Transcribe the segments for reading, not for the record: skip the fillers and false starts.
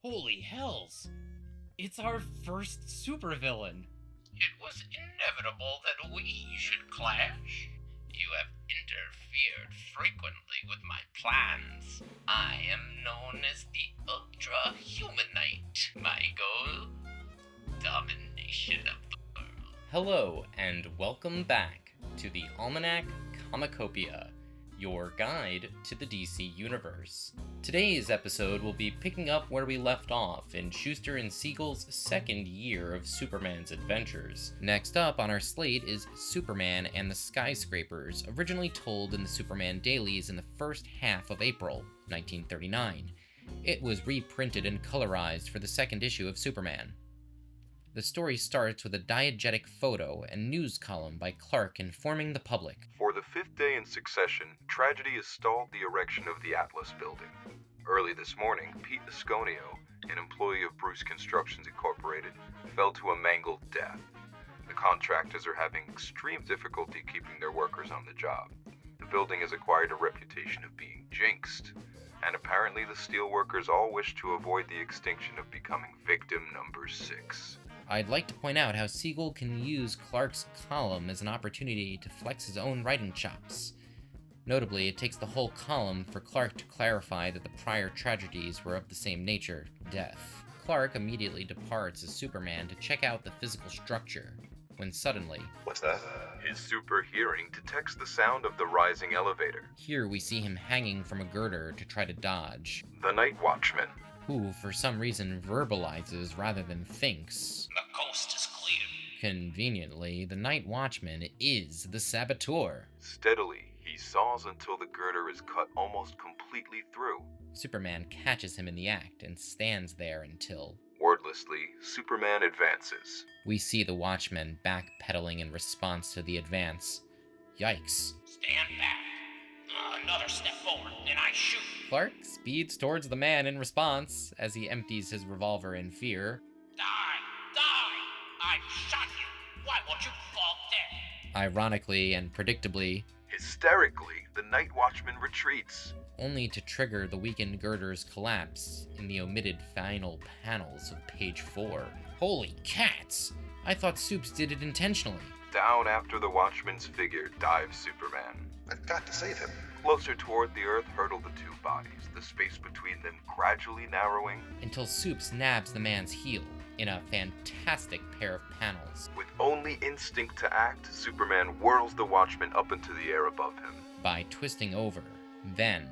Holy hells! It's our first supervillain! It was inevitable that we should clash. You have interfered frequently with my plans. I am known as the Humanite. My goal? Domination of the world. Hello, and welcome back to the Almanac Comicopia, your guide to the DC Universe. Today's episode will be picking up where we left off in Shuster and Siegel's second year of Superman's adventures. Next up on our slate is Superman and the Skyscrapers, originally told in the Superman Dailies in the first half of April, 1939. It was reprinted and colorized for the second issue of Superman. The story starts with a diegetic photo and news column by Clark informing the public. For the fifth day in succession, tragedy has stalled the erection of the Atlas building. Early this morning, Pete Asconio, an employee of Bruce Constructions Incorporated, fell to a mangled death. The contractors are having extreme difficulty keeping their workers on the job. The building has acquired a reputation of being jinxed, and apparently the steelworkers all wish to avoid the extinction of becoming victim number 6. I'd like to point out how Siegel can use Clark's column as an opportunity to flex his own writing chops. Notably, it takes the whole column for Clark to clarify that the prior tragedies were of the same nature, death. Clark immediately departs as Superman to check out the physical structure, when suddenly... What's that? His super hearing detects the sound of the rising elevator. Here we see him hanging from a girder to try to dodge. The Night Watchman, who, for some reason, verbalizes rather than thinks. The coast is clear. Conveniently, the Night Watchman is the saboteur. Steadily, he saws until the girder is cut almost completely through. Superman catches him in the act and stands there until... Wordlessly, Superman advances. We see the Watchman backpedaling in response to the advance. Yikes. Stand back. Another step forward, then I shoot. Clark speeds towards the man in response as he empties his revolver in fear. Die! I've shot you! Why won't you fall dead? Ironically and predictably, hysterically, the Night Watchman retreats, only to trigger the weakened girder's collapse in the omitted final panels of page 4. Holy cats! I thought Supes did it intentionally. Down after the Watchman's figure dives Superman. I've got to save him. Closer toward the Earth hurtle the two bodies, the space between them gradually narrowing, until Supes nabs the man's heel in a fantastic pair of panels. With only instinct to act, Superman whirls the Watchman up into the air above him. By twisting over, then...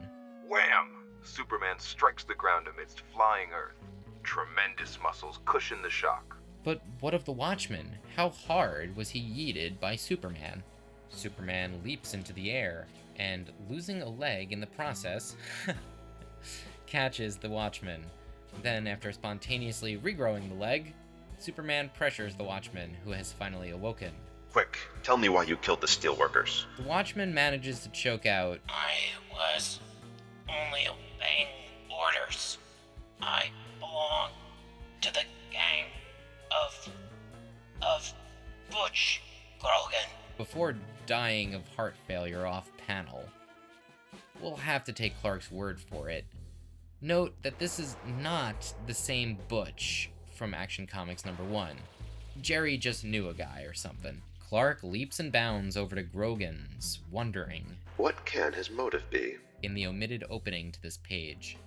wham! Superman strikes the ground amidst flying Earth. Tremendous muscles cushion the shock. But what of the Watchman? How hard was he yeeted by Superman? Superman leaps into the air, and losing a leg in the process, catches the Watchman. Then, after spontaneously regrowing the leg, Superman pressures the Watchman, who has finally awoken. Quick, tell me why you killed the steelworkers. The Watchman manages to choke out, I was only obeying orders. I belong to the gang of Butch Grogan. Before dying of heart failure off panel. We'll have to take Clark's word for it. Note that this is not the same Butch from Action Comics #1. Jerry just knew a guy or something. Clark leaps and bounds over to Grogan's, wondering, what can his motive be? In the omitted opening to this page.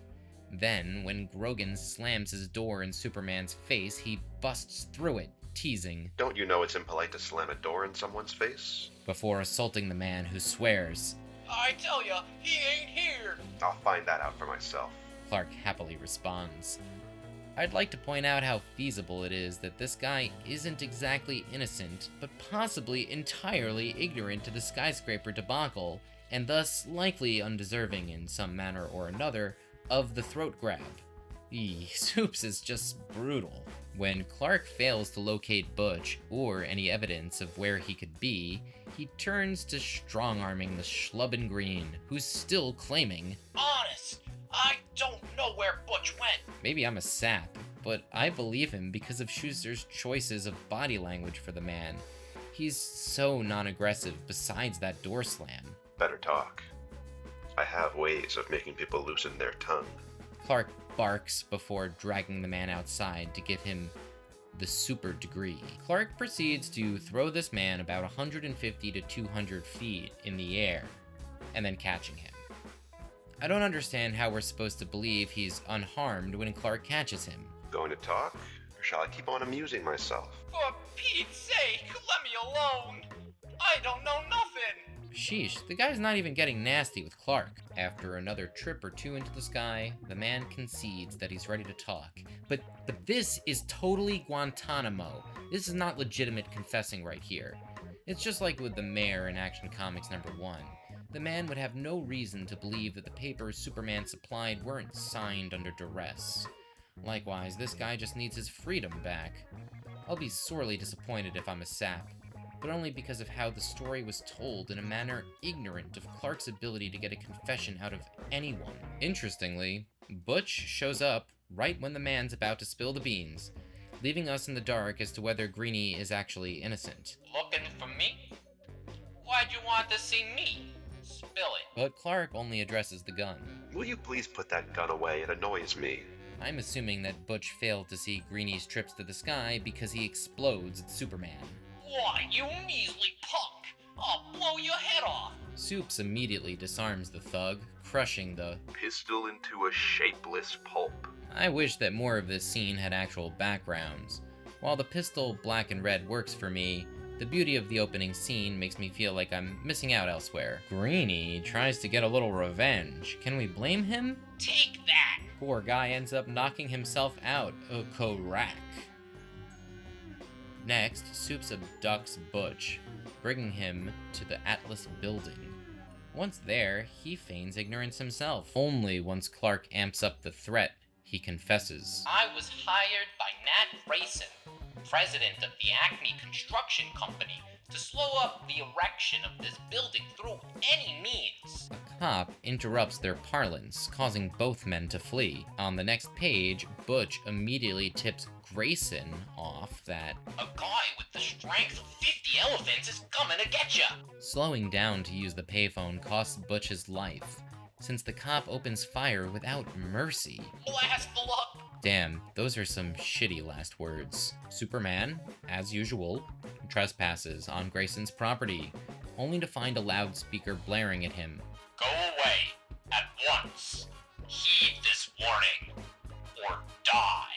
Then, when Grogan slams his door in Superman's face, he busts through it, teasing, don't you know it's impolite to slam a door in someone's face? Before assaulting the man who swears, I tell ya, he ain't here. I'll find that out for myself. Clark happily responds. I'd like to point out how feasible it is that this guy isn't exactly innocent, but possibly entirely ignorant to the skyscraper debacle, and thus likely undeserving in some manner or another of the throat grab. Supes is just brutal. When Clark fails to locate Butch or any evidence of where he could be, he turns to strong-arming the schlub in green, who's still claiming, honest, I don't know where Butch went. Maybe I'm a sap, but I believe him because of Shuster's choices of body language for the man. He's so non-aggressive besides that door slam. Better talk. I have ways of making people loosen their tongue. Clark barks before dragging the man outside to give him the super degree. Clark proceeds to throw this man about 150 to 200 feet in the air, and then catching him. I don't understand how we're supposed to believe he's unharmed when Clark catches him. Going to talk, or shall I keep on amusing myself? For Pete's sake, let me alone! I don't know nothing! Sheesh, the guy's not even getting nasty with Clark. After another trip or two into the sky, the man concedes that he's ready to talk. But this is totally Guantanamo. This is not legitimate confessing right here. It's just like with the mayor in Action Comics #1. The man would have no reason to believe that the papers Superman supplied weren't signed under duress. Likewise, this guy just needs his freedom back. I'll be sorely disappointed if I'm a sap, but only because of how the story was told in a manner ignorant of Clark's ability to get a confession out of anyone. Interestingly, Butch shows up right when the man's about to spill the beans, leaving us in the dark as to whether Greenie is actually innocent. Looking for me? Why'd you want to see me? Spill it. But Clark only addresses the gun. Will you please put that gun away? It annoys me. I'm assuming that Butch failed to see Greenie's trips to the sky because he explodes at Superman. Why, you measly punk! I'll blow your head off! Soups immediately disarms the thug, crushing the Pistol into a shapeless pulp. I wish that more of this scene had actual backgrounds. While the pistol black and red works for me, the beauty of the opening scene makes me feel like I'm missing out elsewhere. Greenie tries to get a little revenge. Can we blame him? Take that! Poor guy ends up knocking himself out. Correct. Next, Soups abducts Butch, bringing him to the Atlas building. Once there, he feigns ignorance himself. Only once Clark amps up the threat, he confesses. I was hired by Nat Grayson, president of the Acme Construction Company, to slow up the erection of this building through any means. A cop interrupts their parlance, causing both men to flee. On the next page, Butch immediately tips Grayson off that A guy with the strength of 50 elephants is coming to get ya! slowing down to use the payphone costs Butch his life, since the cop opens fire without mercy. Blast the luck! Damn, those are some shitty last words. Superman, as usual, trespasses on Grayson's property, only to find a loudspeaker blaring at him. Go away, at once. Heed this warning, or die.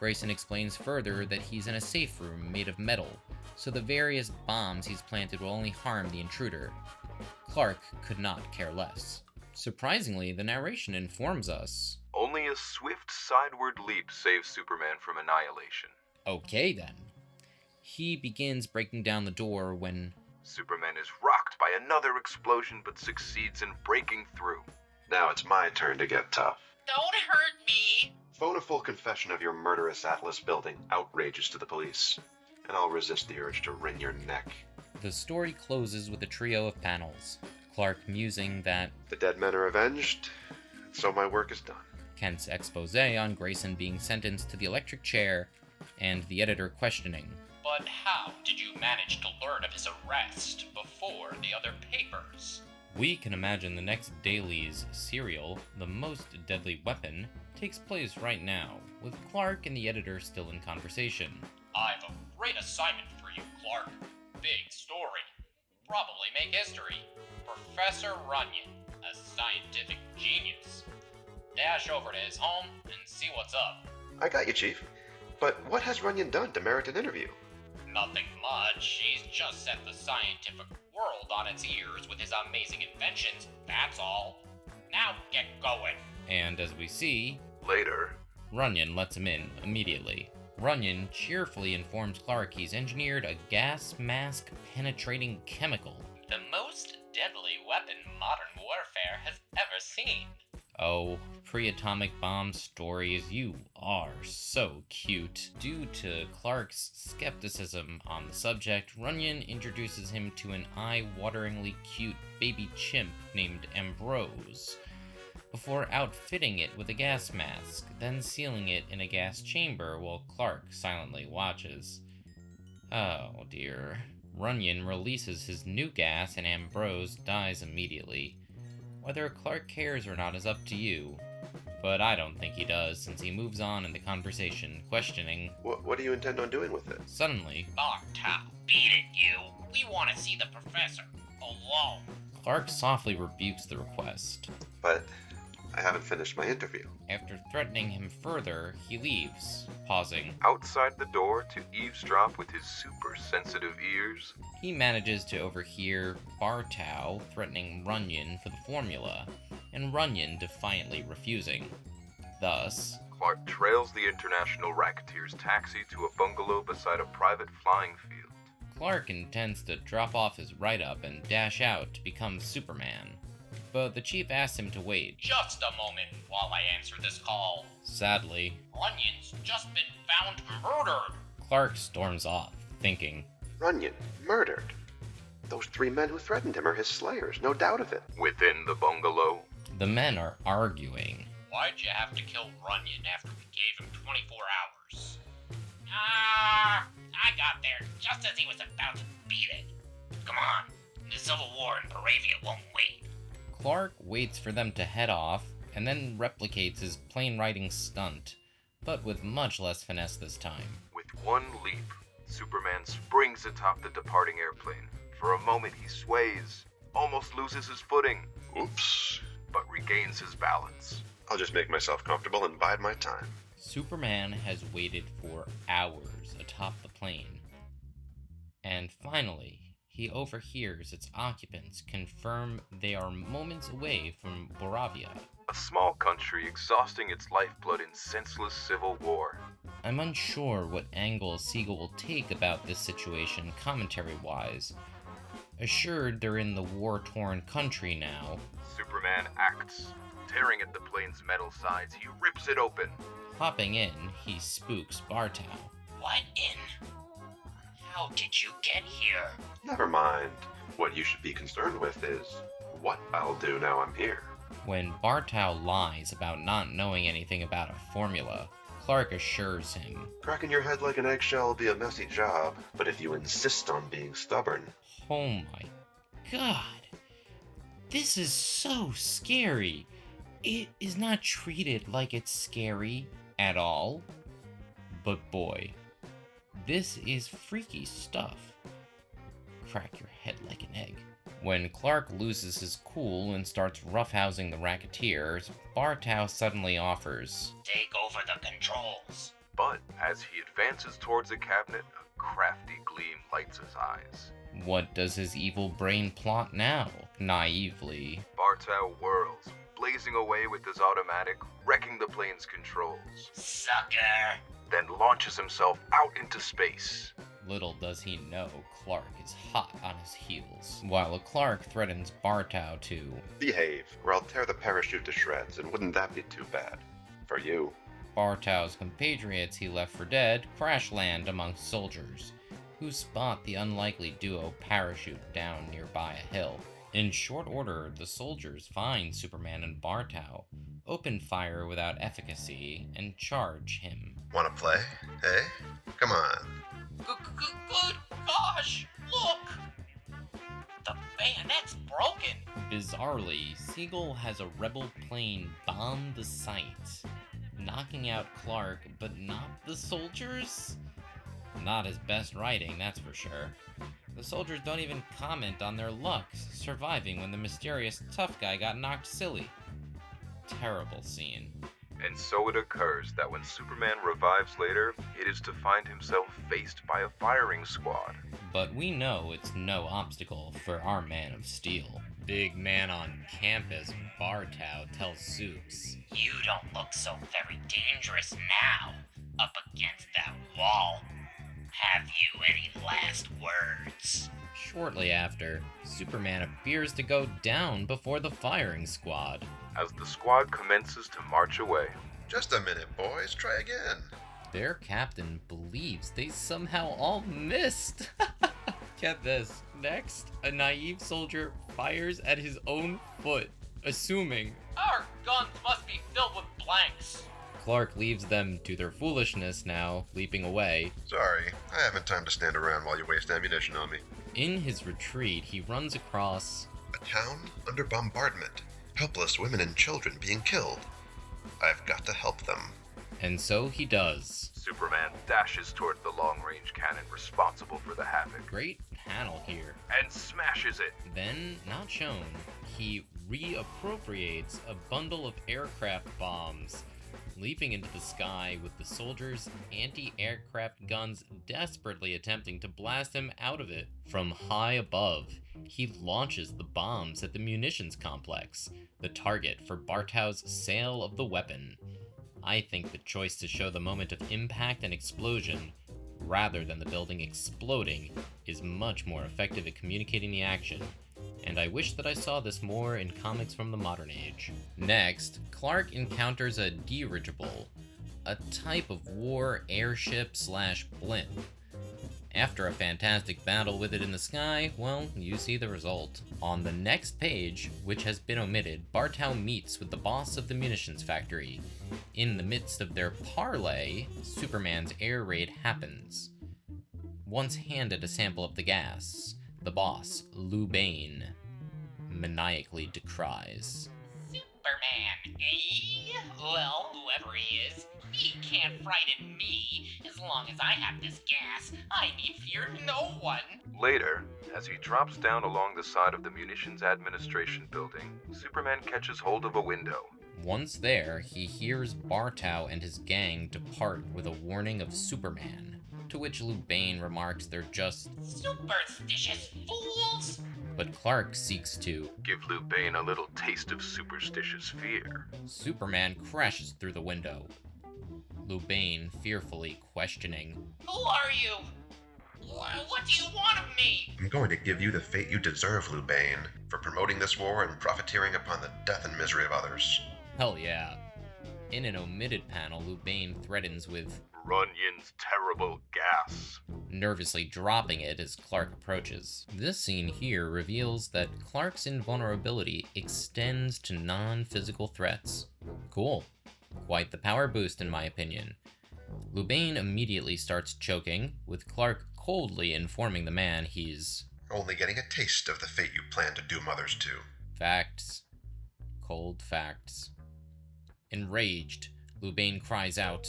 Grayson explains further that he's in a safe room made of metal, so the various bombs he's planted will only harm the intruder. Clark could not care less. Surprisingly, the narration informs us. Only a swift sideward leap saves Superman from annihilation. Okay then. He begins breaking down the door when Superman is rocked by another explosion but succeeds in breaking through. Now it's my turn to get tough. Don't hurt me! Phone a full confession of your murderous Atlas building outrageous to the police, and I'll resist the urge to wring your neck. the story closes with a trio of panels. Clark musing that The dead men are avenged, and so my work is done. Kent's expose on Grayson being sentenced to the electric chair, and the editor questioning. But how did you manage to learn of his arrest before the other papers? We can imagine the next Dailies serial, The Most Deadly Weapon, takes place right now, with Clark and the editor still in conversation. I've a great assignment for you, Clark. Big story. Probably make history. Professor Runyon, a scientific genius. Dash over to his home and see what's up. I got you, Chief. But what has Runyon done to merit an interview? Nothing much. He's just set the scientific world on its ears with his amazing inventions, that's all. Now get going. And as we see, Later, Runyon lets him in immediately. Runyon cheerfully informs Clark he's engineered a gas mask penetrating chemical. The most deadly weapon modern warfare has ever seen. Oh, pre-atomic bomb stories, you are so cute. Due to Clark's skepticism on the subject, Runyon introduces him to an eye-wateringly cute baby chimp named Ambrose, before outfitting it with a gas mask, then sealing it in a gas chamber while Clark silently watches. Oh dear. Runyon releases his new gas and Ambrose dies immediately. Whether Clark cares or not is up to you, but I don't think he does, since he moves on in the conversation, questioning. What do you intend on doing with it? Suddenly, Bartow, beat it, you. We want to see the professor. Alone. Clark softly rebukes the request. But I haven't finished my interview. After threatening him further, he leaves, pausing. Outside the door to eavesdrop with his super sensitive ears. He manages to overhear Bartow threatening Runyon for the formula, and Runyon defiantly refusing. Thus, Clark trails the international racketeer's taxi to a bungalow beside a private flying field. Clark intends to drop off his write-up and dash out to become Superman. But the chief asks him to wait. Just a moment while I answer this call. Sadly, Runyon's just been found murdered. Clark storms off, thinking. Runyon, murdered. Those 3 men who threatened him are his slayers, no doubt of it. Within the bungalow, The men are arguing. Why'd you have to kill Runyon after we gave him 24 hours? I got there just as he was about to beat it. Come on, the Civil War in Boravia won't wait. Clark waits for them to head off, and then replicates his plane riding stunt, but with much less finesse this time. with one leap, Superman springs atop the departing airplane. For a moment he sways, almost loses his footing, Oops. but regains his balance. I'll just make myself comfortable and bide my time. Superman has waited for hours atop the plane, and finally, he overhears its occupants confirm they are moments away from Boravia. A small country exhausting its lifeblood in senseless civil war. I'm unsure what angle Siegel will take about this situation commentary-wise. Assured they're in the war-torn country now, Superman acts. Tearing at the plane's metal sides, he rips it open. hopping in, he spooks Bartow. What in? How did you get here? Never mind. What you should be concerned with is what I'll do now I'm here. When Bartow lies about not knowing anything about a formula, Clark assures him. Cracking your head like an eggshell will be a messy job, but if you insist on being stubborn, Oh my god. This is so scary. It is not treated like it's scary at all. But boy, this is freaky stuff. Crack your head like an egg. When Clark loses his cool and starts roughhousing the racketeers, Bartow suddenly offers. Take over the controls. But as he advances towards the cabinet, a crafty gleam lights his eyes. What does his evil brain plot now? Naively. Bartow whirls, blazing away with his automatic, wrecking the plane's controls. Sucker. Then launches himself out into space. Little does he know Clark is hot on his heels, while Clark threatens Bartow to. behave, or I'll tear the parachute to shreds, and wouldn't that be too bad? For you. Bartow's compatriots he left for dead crash land amongst soldiers, who spot the unlikely duo parachute down nearby a hill. In short order, the soldiers find Superman and Bartow, open fire without efficacy, and charge him. Wanna play? Hey? Come on. Good gosh, look! The bayonet's broken. Bizarrely, Siegel has a rebel plane bomb the site, knocking out Clark, but not the soldiers? Not his best writing, that's for sure. The soldiers don't even comment on their luck, surviving when the mysterious tough guy got knocked silly. Terrible scene. And so it occurs that when Superman revives later, it is to find himself faced by a firing squad. But we know it's no obstacle for our Man of Steel. Big man on campus, Bartow tells Supes. You don't look so very dangerous now, up against that wall. Have you any last words? Shortly after, Superman appears to go down before the firing squad. As the squad commences to march away, Just a minute, boys. Try again. Their captain believes they somehow all missed. Get this. Next, a naive soldier fires at his own foot, assuming Our guns must be filled with blanks. Clark leaves them to their foolishness now, leaping away. Sorry, I haven't time to stand around while you waste ammunition on me. In his retreat, he runs across A town under bombardment. Helpless women and children being killed. I've got to help them. And so he does. Superman dashes toward the long-range cannon responsible for the havoc Great panel here. and smashes it. Then, not shown, he reappropriates a bundle of aircraft bombs, leaping into the sky with the soldiers' anti-aircraft guns desperately attempting to blast him out of it. From high above, he launches the bombs at the munitions complex, the target for Bartow's sale of the weapon. I think the choice to show the moment of impact and explosion, rather than the building exploding, is much more effective at communicating the action, and I wish that I saw this more in comics from the modern age. Next, Clark encounters a dirigible, a type of war airship / blimp. After a fantastic battle with it in the sky, well, you see the result. On the next page, which has been omitted, Bartow meets with the boss of the munitions factory. In the midst of their parley, Superman's air raid happens. Once handed a sample of the gas, the boss, Lou Bane, maniacally decries. Superman, eh? Well, whoever he is, he can't frighten me. As long as I have this gas, I need fear no one. Later, as he drops down along the side of the Munitions Administration building, Superman catches hold of a window. Once there, he hears Bartow and his gang depart with a warning of Superman, to which Lou Bane remarks they're just Superstitious fools! but Clark seeks to. Give Lou Bane a little taste of superstitious fear. Superman crashes through the window. Lou Bane fearfully questioning. Who are you? What do you want of me? I'm going to give you the fate you deserve, Lou Bane, for promoting this war and profiteering upon the death and misery of others. Hell yeah. In an omitted panel, Lou Bane threatens with Runyon's terrible gas. nervously dropping it as Clark approaches. This scene here reveals that Clark's invulnerability extends to non-physical threats. Cool. Quite the power boost in my opinion. Lou Bane immediately starts choking, with Clark coldly informing the man he's Only getting a taste of the fate you plan to doom others to. facts. Cold facts. Enraged, Lou Bane cries out,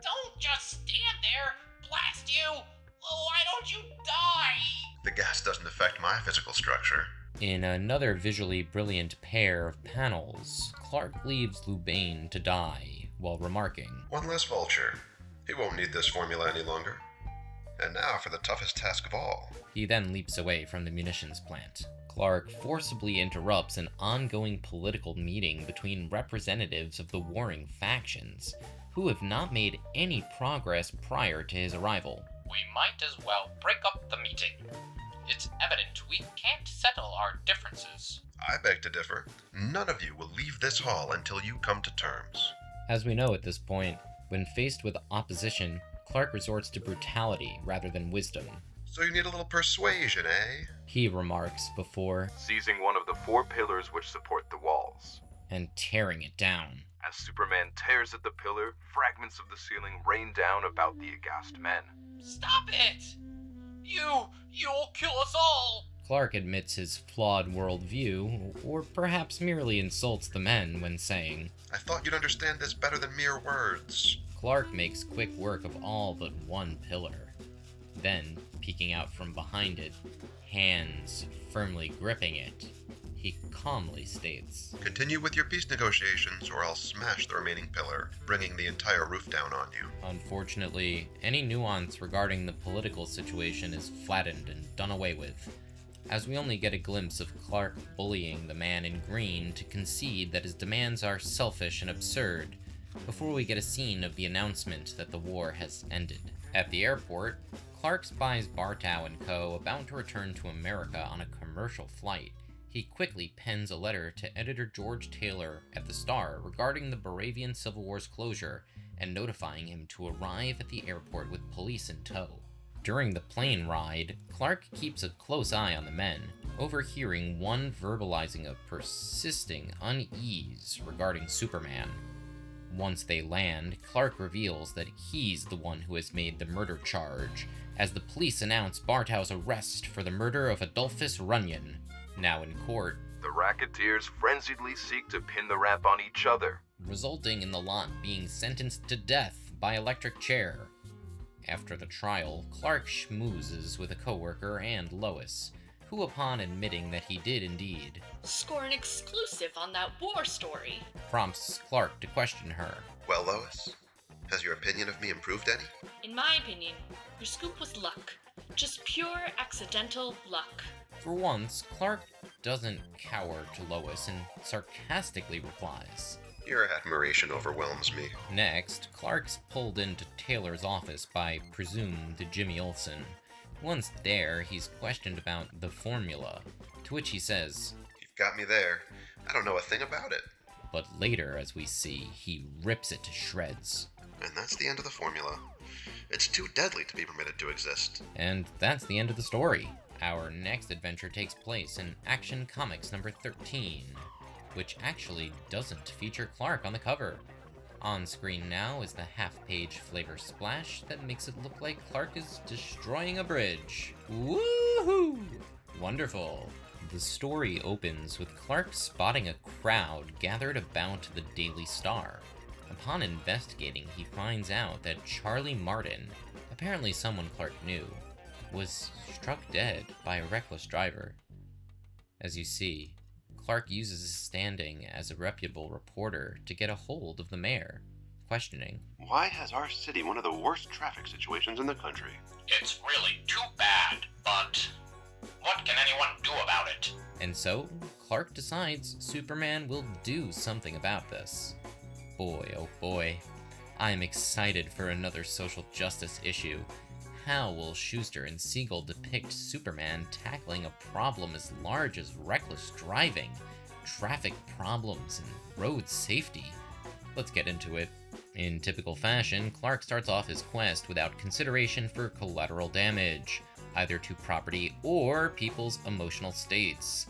Don't just stand there! Blast you! Why don't you die? The gas doesn't affect my physical structure. In another visually brilliant pair of panels, Clark leaves Lou Bane to die, while remarking, One less vulture. He won't need this formula any longer. And now for the toughest task of all. He then leaps away from the munitions plant. Clark forcibly interrupts an ongoing political meeting between representatives of the warring factions, who have not made any progress prior to his arrival. We might as well break up the meeting. It's evident we can't settle our differences. I beg to differ. None of you will leave this hall until you come to terms. As we know at this point, when faced with opposition, Clark resorts to brutality rather than wisdom. So you need a little persuasion, eh? He remarks before Seizing one of the 4 pillars which support the walls. and tearing it down. As Superman tears at the pillar, fragments of the ceiling rain down about the aghast men. Stop it! You'll kill us all! Clark admits his flawed worldview, or perhaps merely insults the men when saying, I thought you'd understand this better than mere words. Clark makes quick work of all but one pillar. Then, peeking out from behind it, hands firmly gripping it, he calmly states, Continue with your peace negotiations, or I'll smash the remaining pillar, bringing the entire roof down on you. Unfortunately, any nuance regarding the political situation is flattened and done away with, as we only get a glimpse of Clark bullying the man in green to concede that his demands are selfish and absurd, before we get a scene of the announcement that the war has ended. At the airport, Clark spies Bartow and co. about to return to America on a commercial flight. He quickly pens a letter to editor George Taylor at the Star regarding the Boravian Civil War's closure and notifying him to arrive at the airport with police in tow. During the plane ride, Clark keeps a close eye on the men, overhearing one verbalizing a persisting unease regarding Superman. Once they land, Clark reveals that he's the one who has made the murder charge, as the police announce Bartow's arrest for the murder of Adolphus Runyon. Now in court, The racketeers frenziedly seek to pin the rap on each other, resulting in the lot being sentenced to death by electric chair. After the trial, Clark schmoozes with a coworker and Lois, who, upon admitting that he did indeed score an exclusive on that war story, prompts Clark to question her. Well, Lois, has your opinion of me improved any? in my opinion, your scoop was luck. Just pure accidental luck. For once, Clark doesn't cower to Lois and sarcastically replies. Your admiration overwhelms me. Next, Clark's pulled into Taylor's office by presumed Jimmy Olsen. Once there, he's questioned about the formula, to which he says, You've got me there. I don't know a thing about it. but later, as we see, he rips it to shreds. And that's the end of the formula. It's too deadly to be permitted to exist. And that's the end of the story. Our next adventure takes place in Action Comics number 13, which actually doesn't feature Clark on the cover. On screen now is the half-page flavor splash that makes it look like Clark is destroying a bridge. Woohoo! Wonderful. The story opens with Clark spotting a crowd gathered about the Daily Star. Upon investigating, he finds out that Charlie Martin, apparently someone Clark knew, was struck dead by a reckless driver. As you see, Clark uses his standing as a reputable reporter to get a hold of the mayor, questioning, Why has our city one of the worst traffic situations in the country? It's really too bad, but what can anyone do about it? and so Clark decides Superman will do something about this. Boy, oh boy, I am excited for another social justice issue. How will Shuster and Siegel depict Superman tackling a problem as large as reckless driving, traffic problems, and road safety? Let's get into it. In typical fashion, Clark starts off his quest without consideration for collateral damage, either to property or people's emotional states.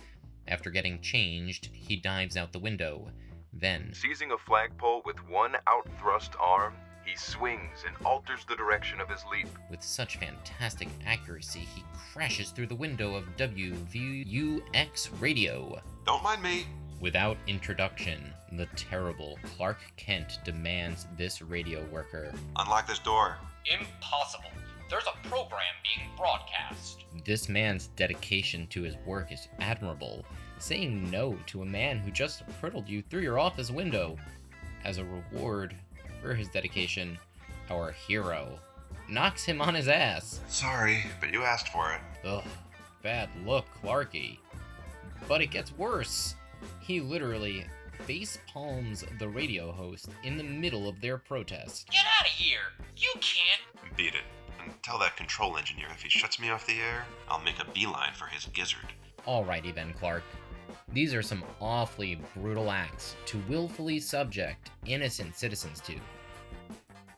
After getting changed, he dives out the window. Then, seizing a flagpole with one out-thrust arm, he swings and alters the direction of his leap. with such fantastic accuracy, he crashes through the window of WVUX radio. Don't mind me. Without introduction, the terrible Clark Kent demands this radio worker. Unlock this door. Impossible. There's a program being broadcast. This man's dedication to his work is admirable, saying no to a man who just hurtled you through your office window. As a reward for his dedication, our hero knocks him on his ass. Sorry, but you asked for it. Ugh, bad look, Clarky. But it gets worse. He literally face palms the radio host in the middle of their protest. Get out of here! You can't! Beat it. And tell that control engineer if he shuts me off the air, I'll make a beeline for his gizzard. Alrighty then, Clark. These are some awfully brutal acts to willfully subject innocent citizens to.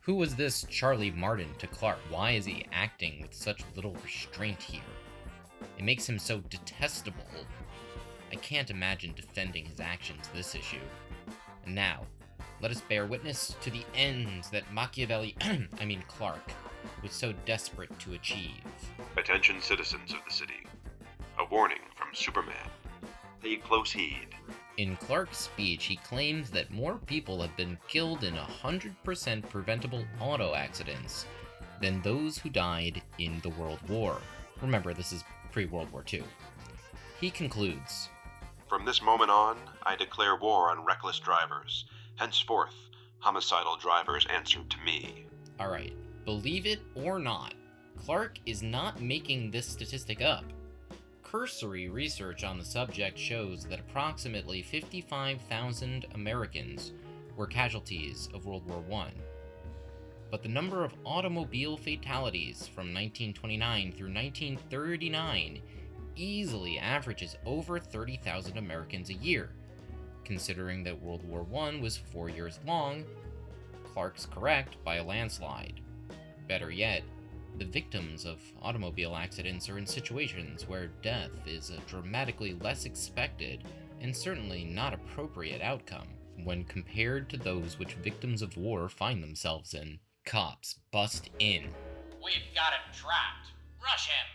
Who was this Charlie Martin to Clark? Why is he acting with such little restraint here? It makes him so detestable. I can't imagine defending his actions this issue. And now, let us bear witness to the ends that Machiavelli, Clark, was so desperate to achieve. Attention citizens of the city. A warning from Superman. Pay close heed. In Clark's speech, he claims that more people have been killed in 100% preventable auto accidents than those who died in the World War. Remember, this is pre-World War II. He concludes, From this moment on, I declare war on reckless drivers. Henceforth, homicidal drivers answer to me. Alright, believe it or not, Clark is not making this statistic up. Cursory research on the subject shows that approximately 55,000 Americans were casualties of World War I. But the number of automobile fatalities from 1929 through 1939 easily averages over 30,000 Americans a year. Considering that World War I was 4 years long, Clark's correct by a landslide. Better yet, the victims of automobile accidents are in situations where death is a dramatically less expected and certainly not appropriate outcome when compared to those which victims of war find themselves in. Cops bust in. We've got him trapped. Rush him.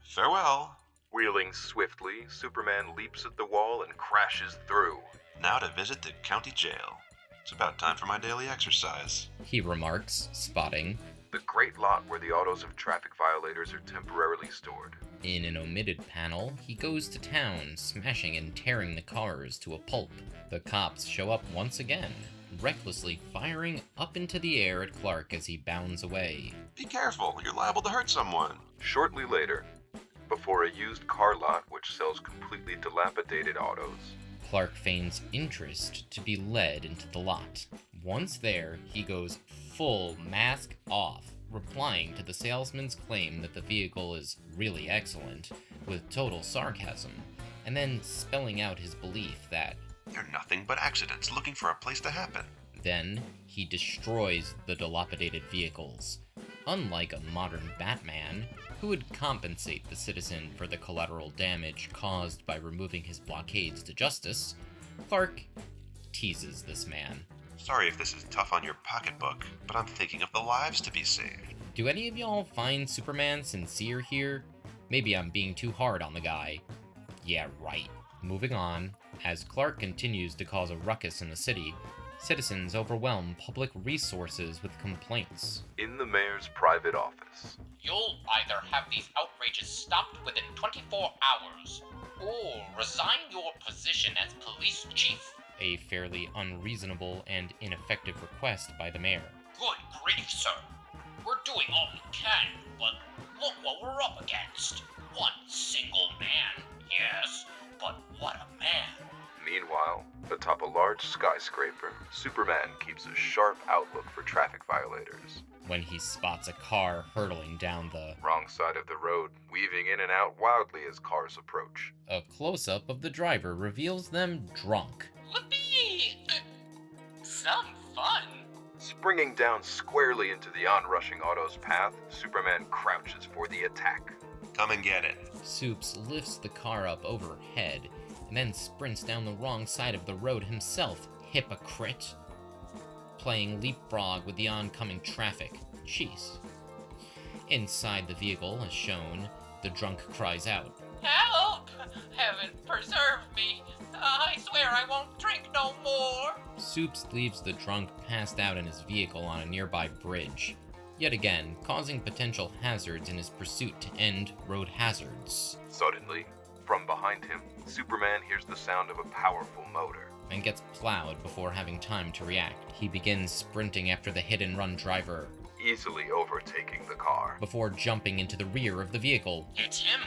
Farewell. Wheeling swiftly, Superman leaps at the wall and crashes through. Now to visit the county jail. It's about time for my daily exercise. He remarks, spotting the great lot where the autos of traffic violators are temporarily stored. in an omitted panel, he goes to town, smashing and tearing the cars to a pulp. The cops show up once again, recklessly firing up into the air at Clark as he bounds away. Be careful, you're liable to hurt someone. Shortly later, before a used car lot which sells completely dilapidated autos, Clark feigns interest to be led into the lot. Once there, he goes full mask off, replying to the salesman's claim that the vehicle is really excellent, with total sarcasm, and then spelling out his belief that They're nothing but accidents looking for a place to happen. then he destroys the dilapidated vehicles. Unlike a modern Batman, who would compensate the citizen for the collateral damage caused by removing his blockades to justice, Clark teases this man. Sorry if this is tough on your pocketbook, but I'm thinking of the lives to be saved. Do any of y'all find Superman sincere here? Maybe I'm being too hard on the guy. Yeah, right. Moving on, as Clark continues to cause a ruckus in the city, citizens overwhelm public resources with complaints. in the mayor's private office. You'll either have these outrages stopped within 24 hours, or resign your position as police chief. A fairly unreasonable and ineffective request by the mayor. Good grief, sir. We're doing all we can, but look what we're up against. One single man, yes, but what a man. Meanwhile, atop a large skyscraper, Superman keeps a sharp outlook for traffic violators. When he spots a car hurtling down the Wrong side of the road, weaving in and out wildly as cars approach. A close-up of the driver reveals them drunk. Whoopee! Some fun. Springing down squarely into the onrushing auto's path, Superman crouches for the attack. Come and get it. Supes lifts the car up overhead and then sprints down the wrong side of the road himself, hypocrite. Playing leapfrog with the oncoming traffic. Jeez. Inside the vehicle, as shown, the drunk cries out. Help! Heaven preserve me. I swear I won't drink no more. Supes leaves the drunk passed out in his vehicle on a nearby bridge, yet again causing potential hazards in his pursuit to end road hazards, Suddenly, from behind him, Superman hears the sound of a powerful motor. and gets plowed before having time to react. He begins sprinting after the hit-and-run driver, Easily overtaking the car. before jumping into the rear of the vehicle. It's him?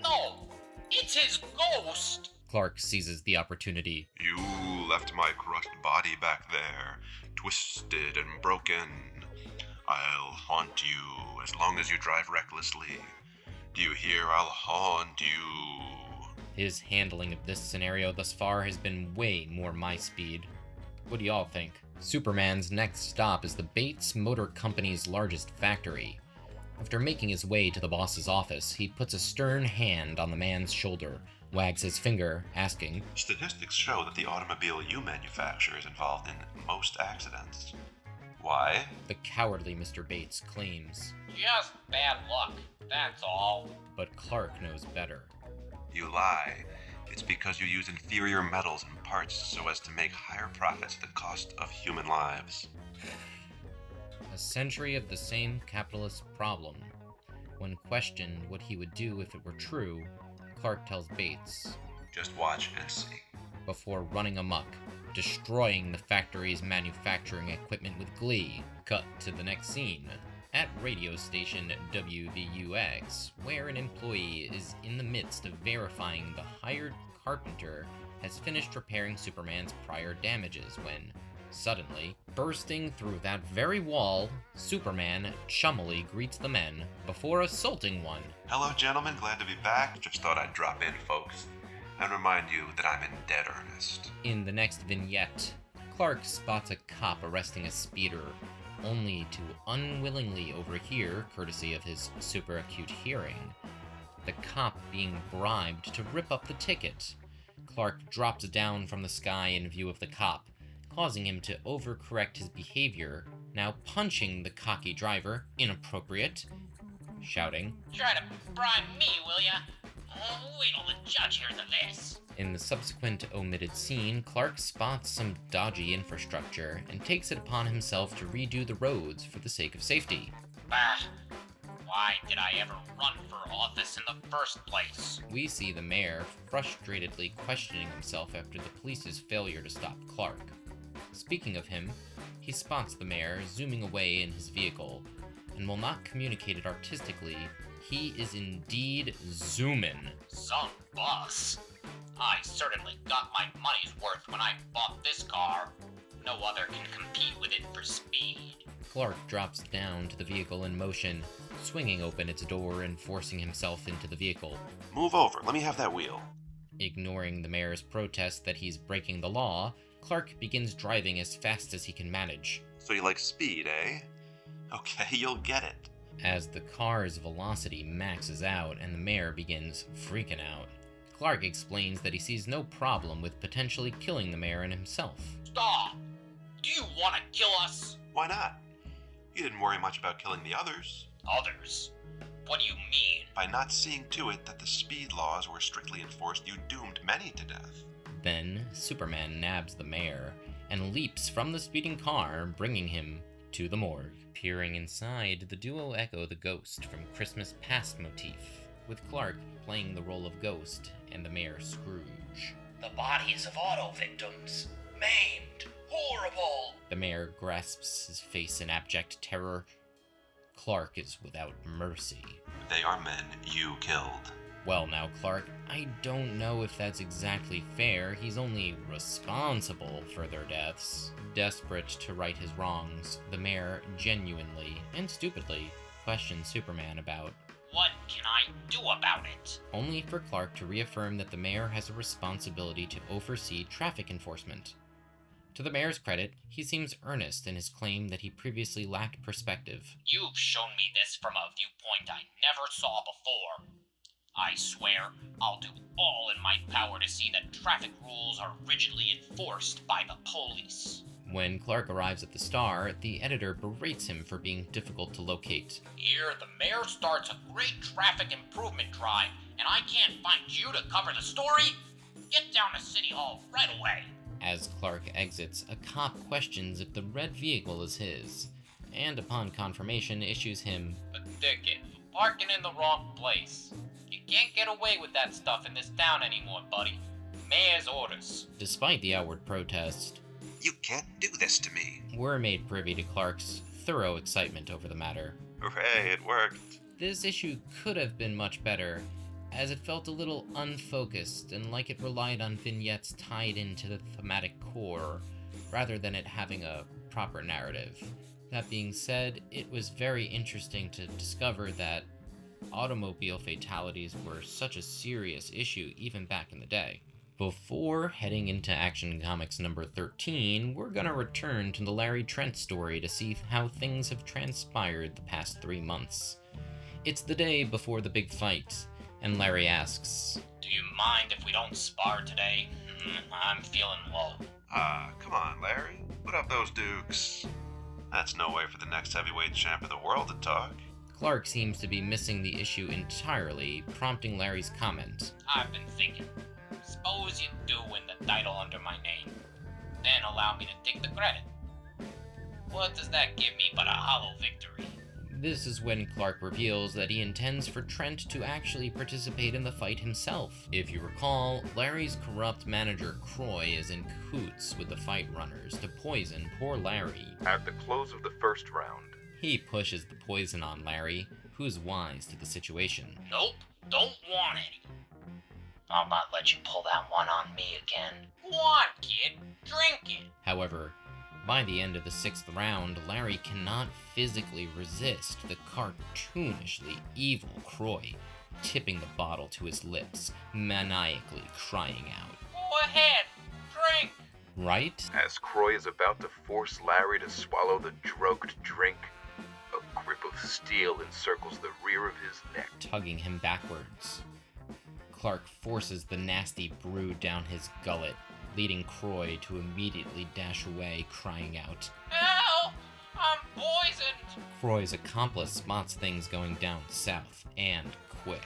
No, it's his ghost. Clark seizes the opportunity. You left my crushed body back there, twisted and broken. I'll haunt you as long as you drive recklessly. Do you hear? I'll haunt you. His handling of this scenario thus far has been way more my speed. What do y'all think? Superman's next stop is the Bates Motor Company's largest factory. After making his way to the boss's office, he puts a stern hand on the man's shoulder, wags his finger, asking, Statistics show that the automobile you manufacture is involved in most accidents. Why? the cowardly Mr. Bates claims. Just bad luck, that's all. But Clark knows better. You lie. It's because you use inferior metals and parts so as to make higher profits at the cost of human lives. A century of the same capitalist problem. When questioned what he would do if it were true, Clark tells Bates, Just watch and see. before running amok, destroying the factory's manufacturing equipment with glee. Cut to the next scene. At radio station WVUX, where an employee is in the midst of verifying the hired carpenter has finished repairing Superman's prior damages when, suddenly, bursting through that very wall, Superman chummily greets the men before assaulting one. Hello, gentlemen. Glad to be back. Just thought I'd drop in, folks, and remind you that I'm in dead earnest. In the next vignette, Clark spots a cop arresting a speeder, only to unwillingly overhear, courtesy of his super acute hearing, the cop being bribed to rip up the ticket. Clark drops down from the sky in view of the cop, causing him to overcorrect his behavior, now punching the cocky driver, inappropriate, shouting, Try to bribe me, will ya? Wait till the judge hears of this. In the subsequent omitted scene, Clark spots some dodgy infrastructure and takes it upon himself to redo the roads for the sake of safety. Bah! Why did I ever run for office in the first place? We see the mayor frustratedly questioning himself after the police's failure to stop Clark. Speaking of him, he spots the mayor zooming away in his vehicle, and while not communicated artistically, he is indeed zoomin'. Some boss. I certainly got my money's worth when I bought this car. No other can compete with it for speed. Clark drops down to the vehicle in motion, swinging open its door and forcing himself into the vehicle. Move over, let me have that wheel. Ignoring the mayor's protest that he's breaking the law, Clark begins driving as fast as he can manage. So you like speed, eh? Okay, you'll get it. As the car's velocity maxes out and the mayor begins freaking out, Clark explains that he sees no problem with potentially killing the mayor and himself. Stop! Do you want to kill us? Why not? You didn't worry much about killing the others. Others? What do you mean? By not seeing to it that the speed laws were strictly enforced, you doomed many to death. Then, Superman nabs the mayor and leaps from the speeding car, bringing him to the morgue. Peering inside, the duo echo the Ghost from Christmas Past motif, with Clark playing the role of Ghost and the mayor Scrooge. The bodies of auto victims. Maimed. Horrible. The mayor grasps his face in abject terror. Clark is without mercy. They are men you killed. Well now, Clark, I don't know if that's exactly fair. He's only responsible for their deaths. Desperate to right his wrongs, the mayor genuinely and stupidly questions Superman about. What can I do about it? Only for Clark to reaffirm that the mayor has a responsibility to oversee traffic enforcement. To the mayor's credit, he seems earnest in his claim that he previously lacked perspective. You've shown me this from a viewpoint I never saw before. I swear, I'll do all in my power to see that traffic rules are rigidly enforced by the police. When Clark arrives at the Star, the editor berates him for being difficult to locate. Here, the mayor starts a great traffic improvement drive, and I can't find you to cover the story? Get down to City Hall right away. As Clark exits, a cop questions if the red vehicle is his, and upon confirmation issues him a ticket for parking in the wrong place. You can't get away with that stuff in this town anymore, buddy. Mayor's orders. Despite the outward protest, You can't do this to me. we're made privy to Clark's thorough excitement over the matter. Hooray, it worked. This issue could have been much better, as it felt a little unfocused and like it relied on vignettes tied into the thematic core, rather than it having a proper narrative. That being said, it was very interesting to discover that automobile fatalities were such a serious issue even back in the day. Before heading into Action Comics number 13, we're gonna return to the Larry Trent story to see how things have transpired the past 3 months. It's the day before the big fight, and Larry asks, Do you mind if we don't spar today? I'm feeling low. Come on, Larry. Put up those dukes. That's no way for the next heavyweight champ of the world to talk. Clark seems to be missing the issue entirely, prompting Larry's comment. I've been thinking. Suppose you do win the title under my name. Then allow me to take the credit. What does that give me but a hollow victory? This is when Clark reveals that he intends for Trent to actually participate in the fight himself. If you recall, Larry's corrupt manager Croy is in cahoots with the fight runners to poison poor Larry. At the close of the first round, He pushes the poison on Larry, who's wise to the situation. Nope, don't want any. I'll not let you pull that one on me again. Go on, kid. Drink it. However, by the end of the 6th round, Larry cannot physically resist the cartoonishly evil Croy, tipping the bottle to his lips, maniacally crying out. Go ahead. Drink. Right? as Croy is about to force Larry to swallow the drugged drink, a grip of steel encircles the rear of his neck. Tugging him backwards. Clark forces the nasty brew down his gullet, leading Croy to immediately dash away, crying out. Help! I'm poisoned. Croy's accomplice spots things going down south, and quick.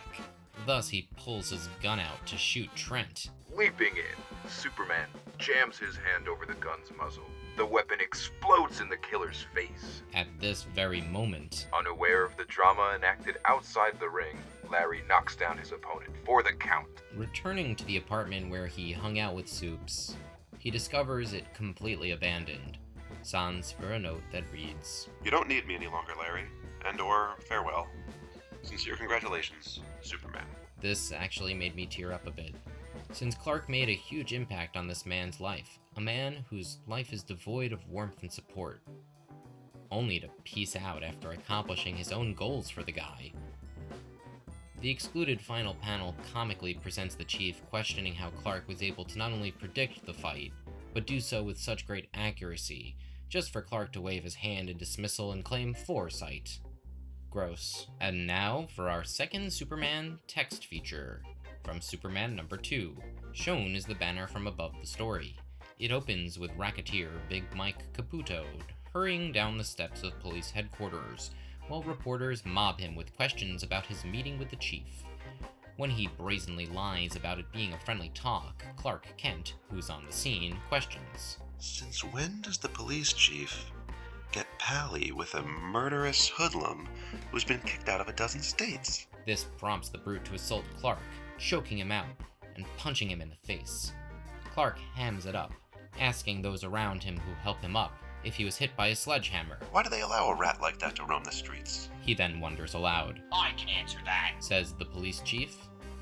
Thus, he pulls his gun out to shoot Trent. Leaping in, Superman jams his hand over the gun's muzzle. The weapon explodes in the killer's face. At this very moment, Unaware of the drama enacted outside the ring, Larry knocks down his opponent for the count. returning to the apartment where he hung out with Soups, he discovers it completely abandoned, sans for a note that reads, You don't need me any longer, Larry. And/or farewell. Sincere congratulations, Superman. This actually made me tear up a bit, since Clark made a huge impact on this man's life, a man whose life is devoid of warmth and support, only to peace out after accomplishing his own goals for the guy. The excluded final panel comically presents the Chief questioning how Clark was able to not only predict the fight, but do so with such great accuracy, just for Clark to wave his hand in dismissal and claim foresight. Gross. And now for our second Superman text feature, from Superman number 2. Shown is the banner from above the story. It opens with racketeer Big Mike Caputo hurrying down the steps of police headquarters, while reporters mob him with questions about his meeting with the Chief. When he brazenly lies about it being a friendly talk, Clark Kent, who's on the scene, questions. Since when does the police chief get pally with a murderous hoodlum who's been kicked out of a dozen states? This prompts the brute to assault Clark, choking him out and punching him in the face. Clark hams it up, asking those around him who help him up if he was hit by a sledgehammer. Why do they allow a rat like that to roam the streets? He then wonders aloud, I can answer that. says the police chief,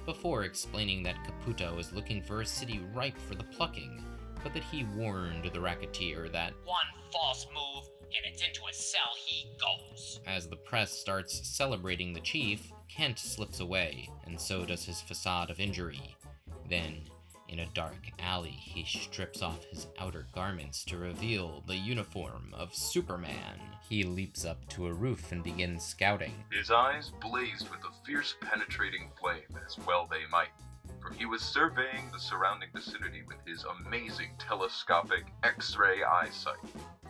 before explaining that Caputo is looking for a city ripe for the plucking, but that he warned the racketeer that, One false move, and it's into a cell he goes. as the press starts celebrating the Chief, Kent slips away, and so does his facade of injury. Then, in a dark alley, he strips off his outer garments to reveal the uniform of Superman. He leaps up to a roof and begins scouting. His eyes blazed with a fierce penetrating flame, as well they might, for he was surveying the surrounding vicinity with his amazing telescopic X-ray eyesight,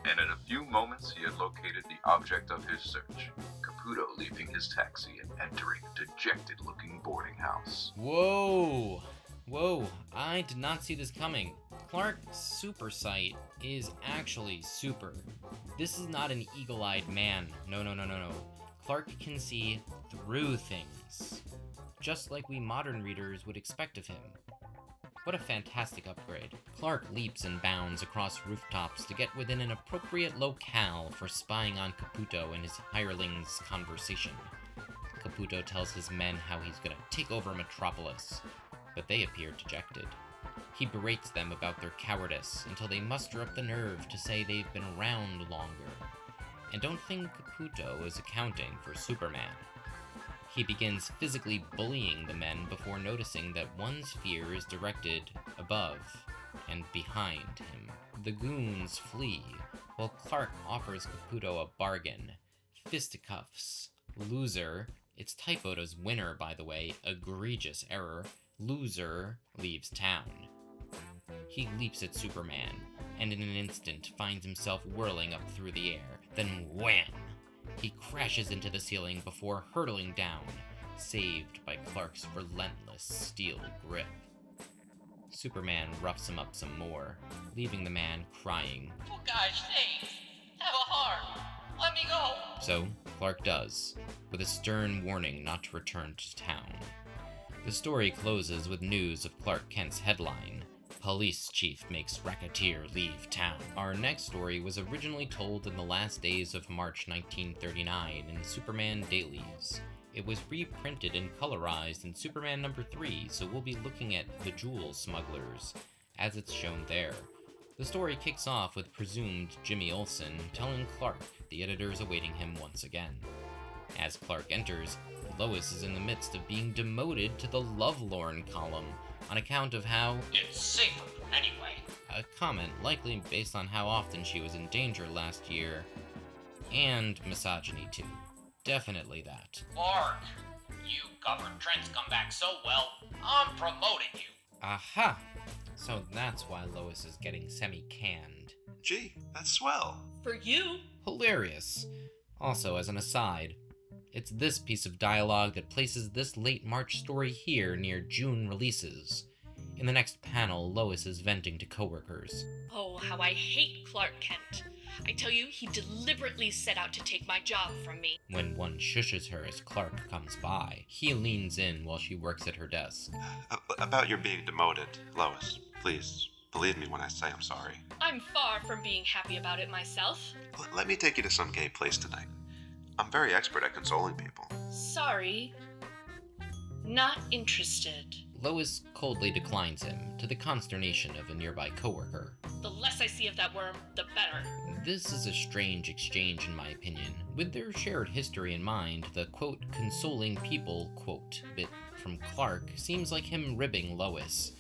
and in a few moments he had located the object of his search, Caputo leaving his taxi and entering a dejected-looking boarding house. Whoa! Whoa, I did not see this coming. Clark's super sight is actually super. This is not an eagle-eyed man. No. Clark can see through things, just like we modern readers would expect of him. What a fantastic upgrade. Clark leaps and bounds across rooftops to get within an appropriate locale for spying on Caputo and his hirelings' conversation. Caputo tells his men how he's gonna take over Metropolis, but they appear dejected. He berates them about their cowardice until they muster up the nerve to say they've been around longer, and don't think Caputo is accounting for Superman. He begins physically bullying the men before noticing that one's fear is directed above and behind him. The goons flee, while Clark offers Caputo a bargain. Fisticuffs. Loser. It's typoed as winner, by the way. Egregious error. Loser leaves town. He leaps at Superman, and in an instant finds himself whirling up through the air. Then wham! He crashes into the ceiling before hurtling down, saved by Clark's relentless steel grip. Superman roughs him up some more, leaving the man crying. For God's sake, have a heart. Let me go. So, Clark does, with a stern warning not to return to town. The story closes with news of Clark Kent's headline, Police Chief Makes Racketeer Leave Town. Our next story was originally told in the last days of March 1939 in Superman Dailies. It was reprinted and colorized in Superman number 3, so we'll be looking at the Jewel Smugglers, as it's shown there. The story kicks off with presumed Jimmy Olsen telling Clark the editor is awaiting him once again. As Clark enters, Lois is in the midst of being demoted to the Lovelorn column on account of how It's safer anyway. a comment likely based on how often she was in danger last year, and misogyny too. Definitely that. Clark, you covered Trent's comeback so well, I'm promoting you. Aha! So that's why Lois is getting semi-canned. Gee, that's swell. For you, Hilarious. Also, as an aside, It's this piece of dialogue that places this late March story here near June releases. In the next panel, Lois is venting to coworkers. Oh, how I hate Clark Kent. I tell you, he deliberately set out to take my job from me. When one shushes her as Clark comes by, he leans in while she works at her desk. About your being demoted, Lois, please, believe me when I say I'm sorry. I'm far from being happy about it myself. Let me take you to some gay place tonight. I'm very expert at consoling people. Sorry. Not interested. Lois coldly declines him, to the consternation of a nearby coworker. The less I see of that worm, the better. This is a strange exchange in my opinion. With their shared history in mind, the quote, consoling people, quote, bit from Clark seems like him ribbing Lois,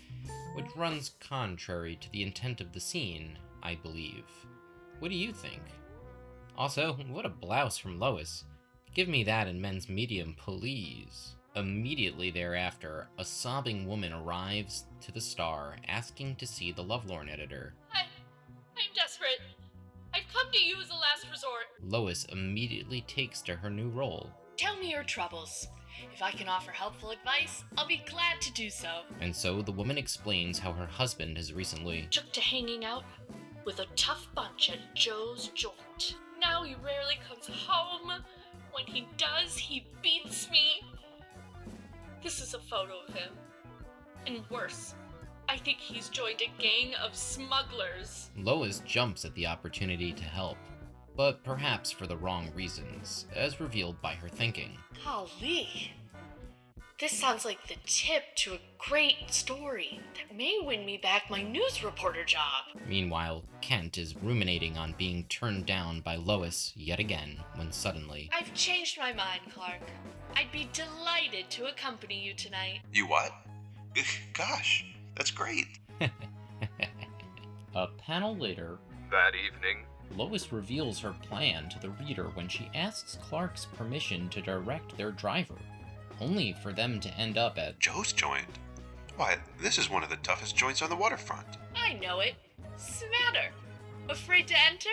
which runs contrary to the intent of the scene, I believe. What do you think? Also, what a blouse from Lois. Give me that in men's medium, please. Immediately thereafter, a sobbing woman arrives to the Star asking to see the Lovelorn editor. I'm desperate. I've come to you as a last resort. Lois immediately takes to her new role. Tell me your troubles. If I can offer helpful advice, I'll be glad to do so. And so the woman explains how her husband has recently Took to hanging out with a tough bunch at Joe's joint. Now he rarely comes home. When he does, he beats me. This is a photo of him. And worse, I think he's joined a gang of smugglers. Lois jumps at the opportunity to help, but perhaps for the wrong reasons, as revealed by her thinking. Golly. This sounds like the tip to a great story that may win me back my news reporter job. Meanwhile, Kent is ruminating on being turned down by Lois yet again when suddenly... I've changed my mind, Clark. I'd be delighted to accompany you tonight. You what? Gosh, that's great. A panel later, That evening, Lois reveals her plan to the reader when she asks Clark's permission to direct their driver, only for them to end up at Joe's joint? Why, this is one of the toughest joints on the waterfront. I know it. Smatter. Afraid to enter?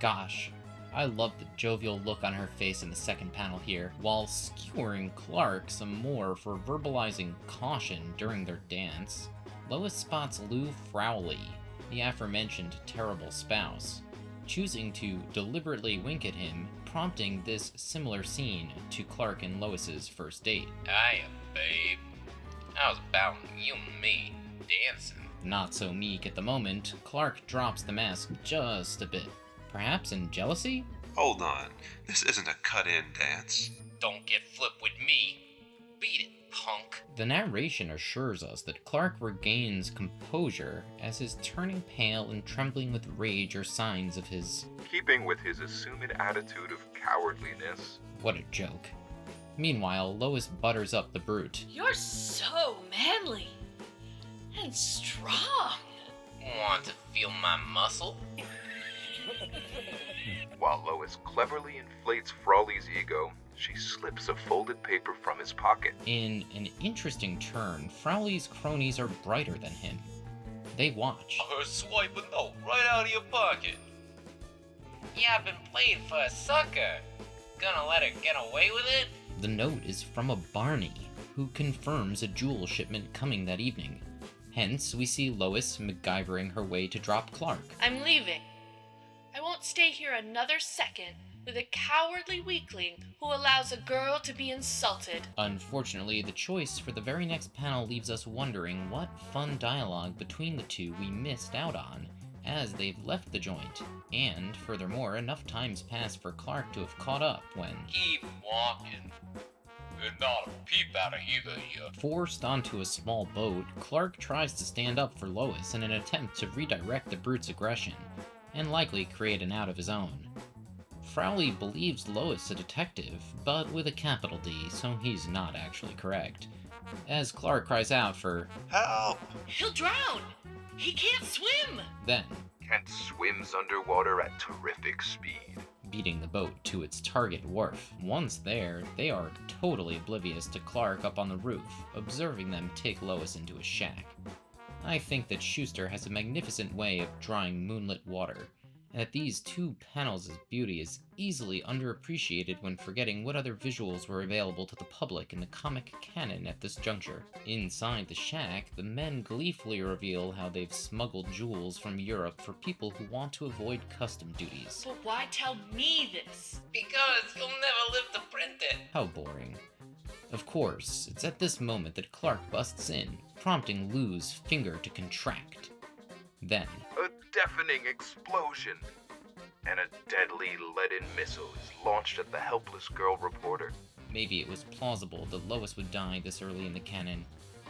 Gosh, I love the jovial look on her face in the second panel here, while skewering Clark some more for verbalizing caution during their dance. Lois spots Lou Frowley, the aforementioned terrible spouse, choosing to deliberately wink at him, prompting this similar scene to Clark and Lois's first date. Hiya, babe. How's about you and me dancing? Not so meek at the moment, Clark drops the mask just a bit. Perhaps in jealousy? Hold on, this isn't a cut-in dance. Don't get flipped with me. Beat it, punk. The narration assures us that Clark regains composure as his turning pale and trembling with rage are signs of his... keeping with his assumed attitude of cowardliness. What a joke. Meanwhile, Lois butters up the brute. You're so manly. And strong. Want to feel my muscle? While Lois cleverly inflates Frawley's ego, she slips a folded paper from his pocket. In an interesting turn, Frowley's cronies are brighter than him. They watch. Swipe a note right out of your pocket. Yeah, I've been played for a sucker. Gonna let her get away with it? The note is from a Barney, who confirms a jewel shipment coming that evening. Hence, we see Lois MacGyvering her way to drop Clark. I'm leaving. I won't stay here another second with a cowardly weakling who allows a girl to be insulted. Unfortunately, the choice for the very next panel leaves us wondering what fun dialogue between the two we missed out on, as they've left the joint, and furthermore, enough time's passed for Clark to have caught up when, Keep walking. And not a peep out of either of you. forced onto a small boat, Clark tries to stand up for Lois in an attempt to redirect the brute's aggression, and likely create an out of his own. Frowley believes Lois a detective, but with a capital D, so he's not actually correct. As Clark cries out for Help! He'll drown! He can't swim! then, Kent swims underwater at terrific speed. beating the boat to its target wharf. Once there, they are totally oblivious to Clark up on the roof, observing them take Lois into a shack. I think that Shuster has a magnificent way of drawing moonlit water, that these two panels' beauty is easily underappreciated when forgetting what other visuals were available to the public in the comic canon at this juncture. Inside the shack, the men gleefully reveal how they've smuggled jewels from Europe for people who want to avoid custom duties. But why tell me this? Because you'll never live to print it. How boring. Of course, it's at this moment that Clark busts in, prompting Lou's finger to contract. Then, A deafening explosion, and a deadly leaden missile is launched at the helpless girl reporter. maybe it was plausible that Lois would die this early in the canon,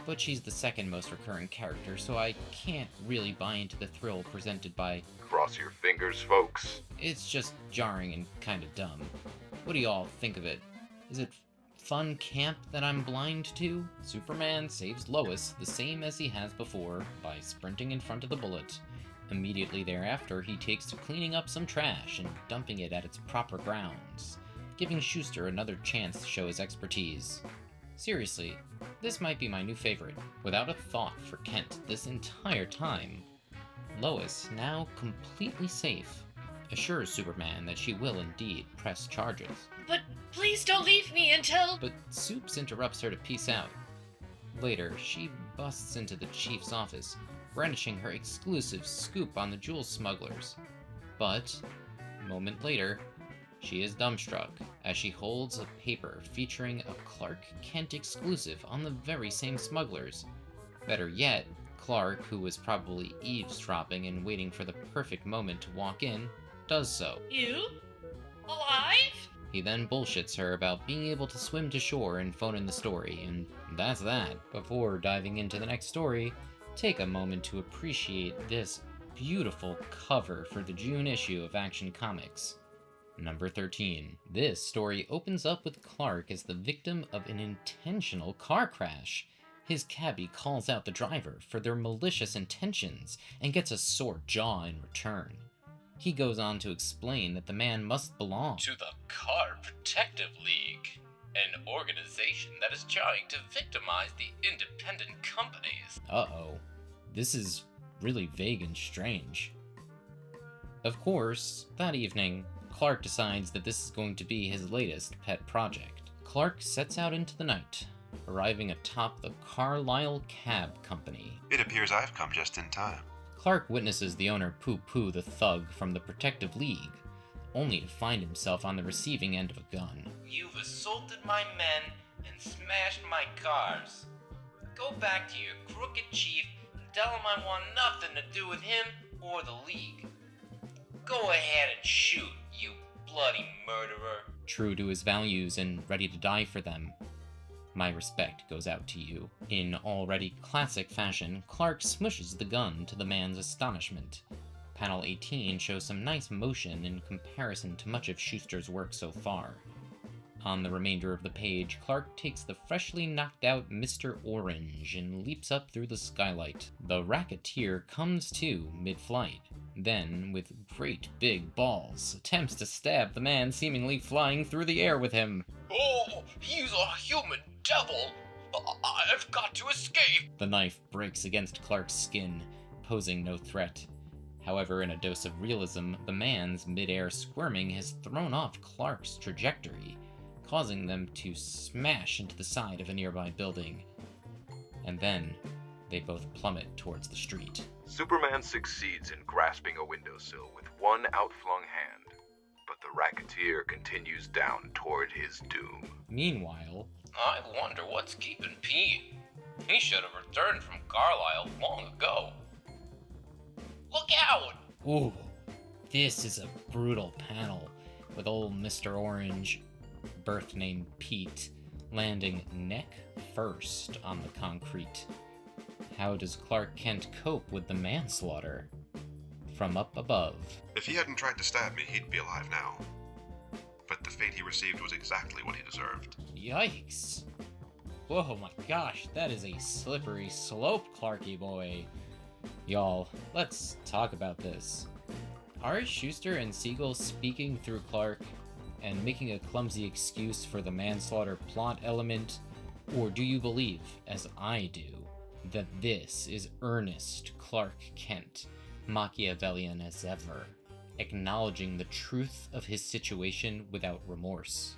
but she's the second most recurring character, so I can't really buy into the thrill presented by... Cross your fingers, folks. It's just jarring and kinda dumb. What do y'all think of it? Is it fun camp that I'm blind to? Superman saves Lois the same as he has before, by sprinting in front of the bullet. Immediately thereafter, he takes to cleaning up some trash and dumping it at its proper grounds, giving Shuster another chance to show his expertise. Seriously, this might be my new favorite. Without a thought for Kent this entire time, Lois, now completely safe, assures Superman that she will indeed press charges. But please don't leave me until... But Supes interrupts her to peace out. Later, she busts into the chief's office, brandishing her exclusive scoop on the jewel smugglers. But, a moment later, she is dumbstruck as she holds a paper featuring a Clark Kent exclusive on the very same smugglers. Better yet, Clark, who was probably eavesdropping and waiting for the perfect moment to walk in, does so. You? Alive? He then bullshits her about being able to swim to shore and phone in the story, and that's that. Before diving into the next story, take a moment to appreciate this beautiful cover for the June issue of Action Comics. Number 13. This story opens up with Clark as the victim of an intentional car crash. His cabbie calls out the driver for their malicious intentions and gets a sore jaw in return. He goes on to explain that the man must belong To the Car Protective League, an organization that is trying to victimize the independent companies. Uh-oh. This is really vague and strange. Of course, that evening, Clark decides that this is going to be his latest pet project. Clark sets out into the night, arriving atop the Carlisle Cab Company. It appears I've come just in time. Clark witnesses the owner poo-poo the thug from the Protective League, only to find himself on the receiving end of a gun. You've assaulted my men and smashed my cars. Go back to your crooked chief and tell him I want nothing to do with him or the League. Go ahead and shoot, you bloody murderer. True to his values and ready to die for them, my respect goes out to you. In already classic fashion, Clark smushes the gun to the man's astonishment. Panel 18 shows some nice motion in comparison to much of Shuster's work so far. On the remainder of the page, Clark takes the freshly knocked out Mr. Orange and leaps up through the skylight. The racketeer comes to mid-flight, then, with great big balls, attempts to stab the man seemingly flying through the air with him. Oh, he's a human devil. I've got to escape. The knife breaks against Clark's skin, posing no threat. However, in a dose of realism, the man's mid-air squirming has thrown off Clark's trajectory, causing them to smash into the side of a nearby building. And then, they both plummet towards the street. Superman succeeds in grasping a windowsill with one outflung hand, but the racketeer continues down toward his doom. Meanwhile, I wonder what's keeping Pete. He should have returned from Carlisle long ago. Look out! ooh, this is a brutal panel, with old Mr. Orange, birth name Pete, landing neck first on the concrete. How does Clark Kent cope with the manslaughter? From up above. If he hadn't tried to stab me, he'd be alive now. But the fate he received was exactly what he deserved. Yikes! Whoa, my gosh, that is a slippery slope, Clarky boy. Y'all, let's talk about this. Are Shuster and Siegel speaking through Clark and making a clumsy excuse for the manslaughter plot element? Or do you believe, as I do, that this is earnest Clark Kent, Machiavellian as ever? acknowledging the truth of his situation without remorse.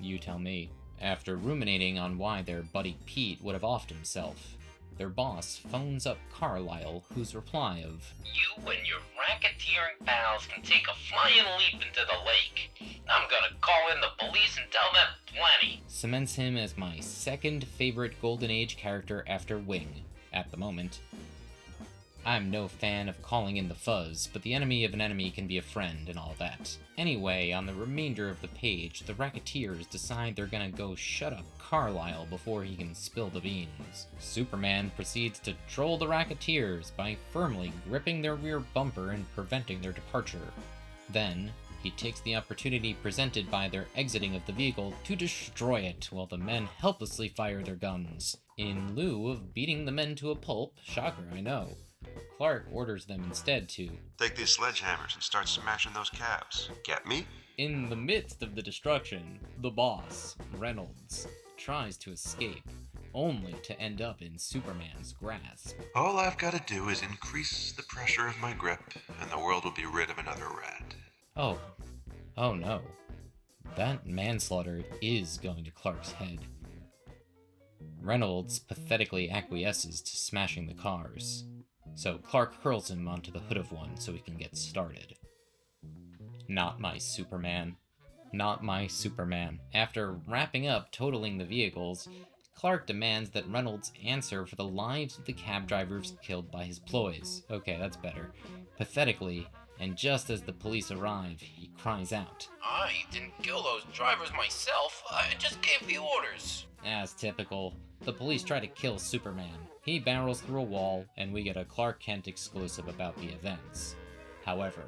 You tell me. After ruminating on why their buddy Pete would have offed himself, their boss phones up Carlisle, whose reply of, You and your racketeering pals can take a flying leap into the lake. I'm gonna call in the police and tell them plenty. cements him as my second favorite Golden Age character after Wing, at the moment. I'm no fan of calling in the fuzz, but the enemy of an enemy can be a friend and all that. Anyway, on the remainder of the page, the Racketeers decide they're gonna go shut up Carlisle before he can spill the beans. Superman proceeds to troll the Racketeers by firmly gripping their rear bumper and preventing their departure. Then, he takes the opportunity presented by their exiting of the vehicle to destroy it while the men helplessly fire their guns. In lieu of beating the men to a pulp, shocker I know, Clark orders them instead to Take these sledgehammers and start smashing those cabs. Get me? In the midst of the destruction, the boss, Reynolds, tries to escape, only to end up in Superman's grasp. All I've got to do is increase the pressure of my grip, and the world will be rid of another rat. Oh no. That manslaughter is going to Clark's head. Reynolds pathetically acquiesces to smashing the cars, so Clark hurls him onto the hood of one so he can get started. Not my Superman. Not my Superman. After wrapping up totaling the vehicles, Clark demands that Reynolds answer for the lives of the cab drivers killed by his ploys. Okay, that's better. Pathetically, and just as the police arrive, he cries out, I didn't kill those drivers myself. I just gave the orders. As typical, the police try to kill Superman. He barrels through a wall, and we get a Clark Kent exclusive about the events. However,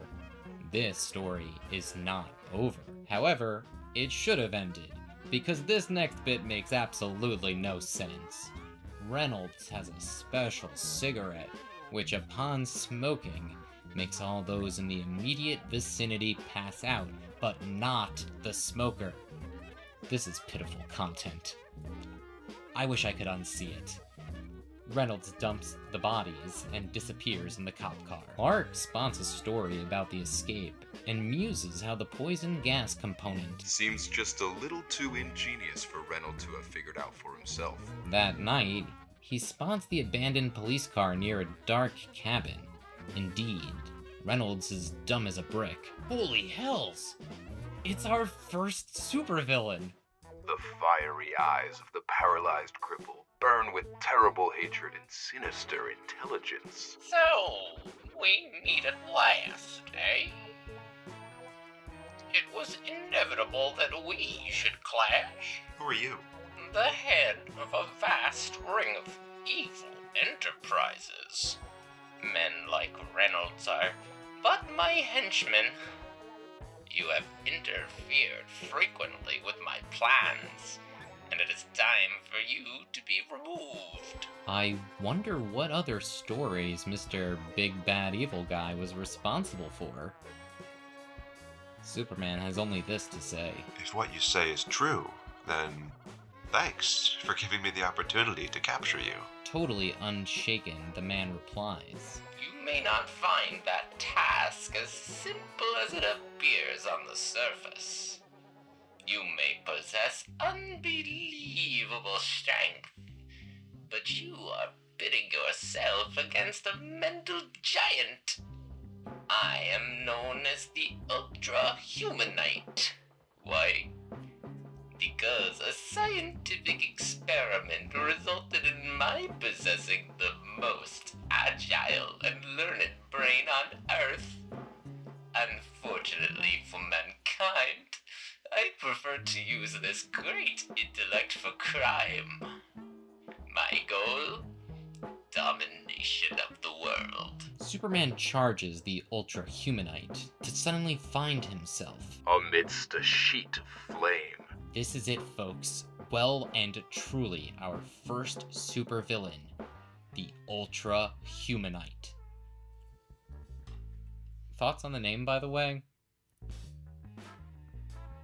this story is not over. However, it should have ended, because this next bit makes absolutely no sense. Reynolds has a special cigarette, which upon smoking, makes all those in the immediate vicinity pass out, but not the smoker. This is pitiful content. I wish I could unsee it. Reynolds dumps the bodies and disappears in the cop car. Clark spawns a story about the escape and muses how the poison gas component Seems just a little too ingenious for Reynolds to have figured out for himself. That night, he spots the abandoned police car near a dark cabin. Indeed, Reynolds is dumb as a brick. Holy hells! It's our first supervillain! The fiery eyes of the paralyzed cripple burn with terrible hatred and sinister intelligence. So, we meet at last, eh? It was inevitable that we should clash. Who are you? The head of a vast ring of evil enterprises. Men like Reynolds are but my henchmen. You have interfered frequently with my plans, and it is time for you to be removed. I wonder what other stories Mr. Big Bad Evil Guy was responsible for. Superman has only this to say. If what you say is true, then thanks for giving me the opportunity to capture you. Totally unshaken, the man replies. You may not find that task as simple as it appears on the surface. You may possess unbelievable strength, but you are pitting yourself against a mental giant. I am known as the Humanite. Why? Because a scientific experiment resulted in my possessing the most agile and learned brain on Earth. Unfortunately for mankind, I prefer to use this great intellect for crime. My goal? Domination of the world. Superman charges the Humanite to suddenly find himself Amidst a sheet of flame. This is it, folks. Well and truly our first supervillain, the Humanite. Thoughts on the name, by the way?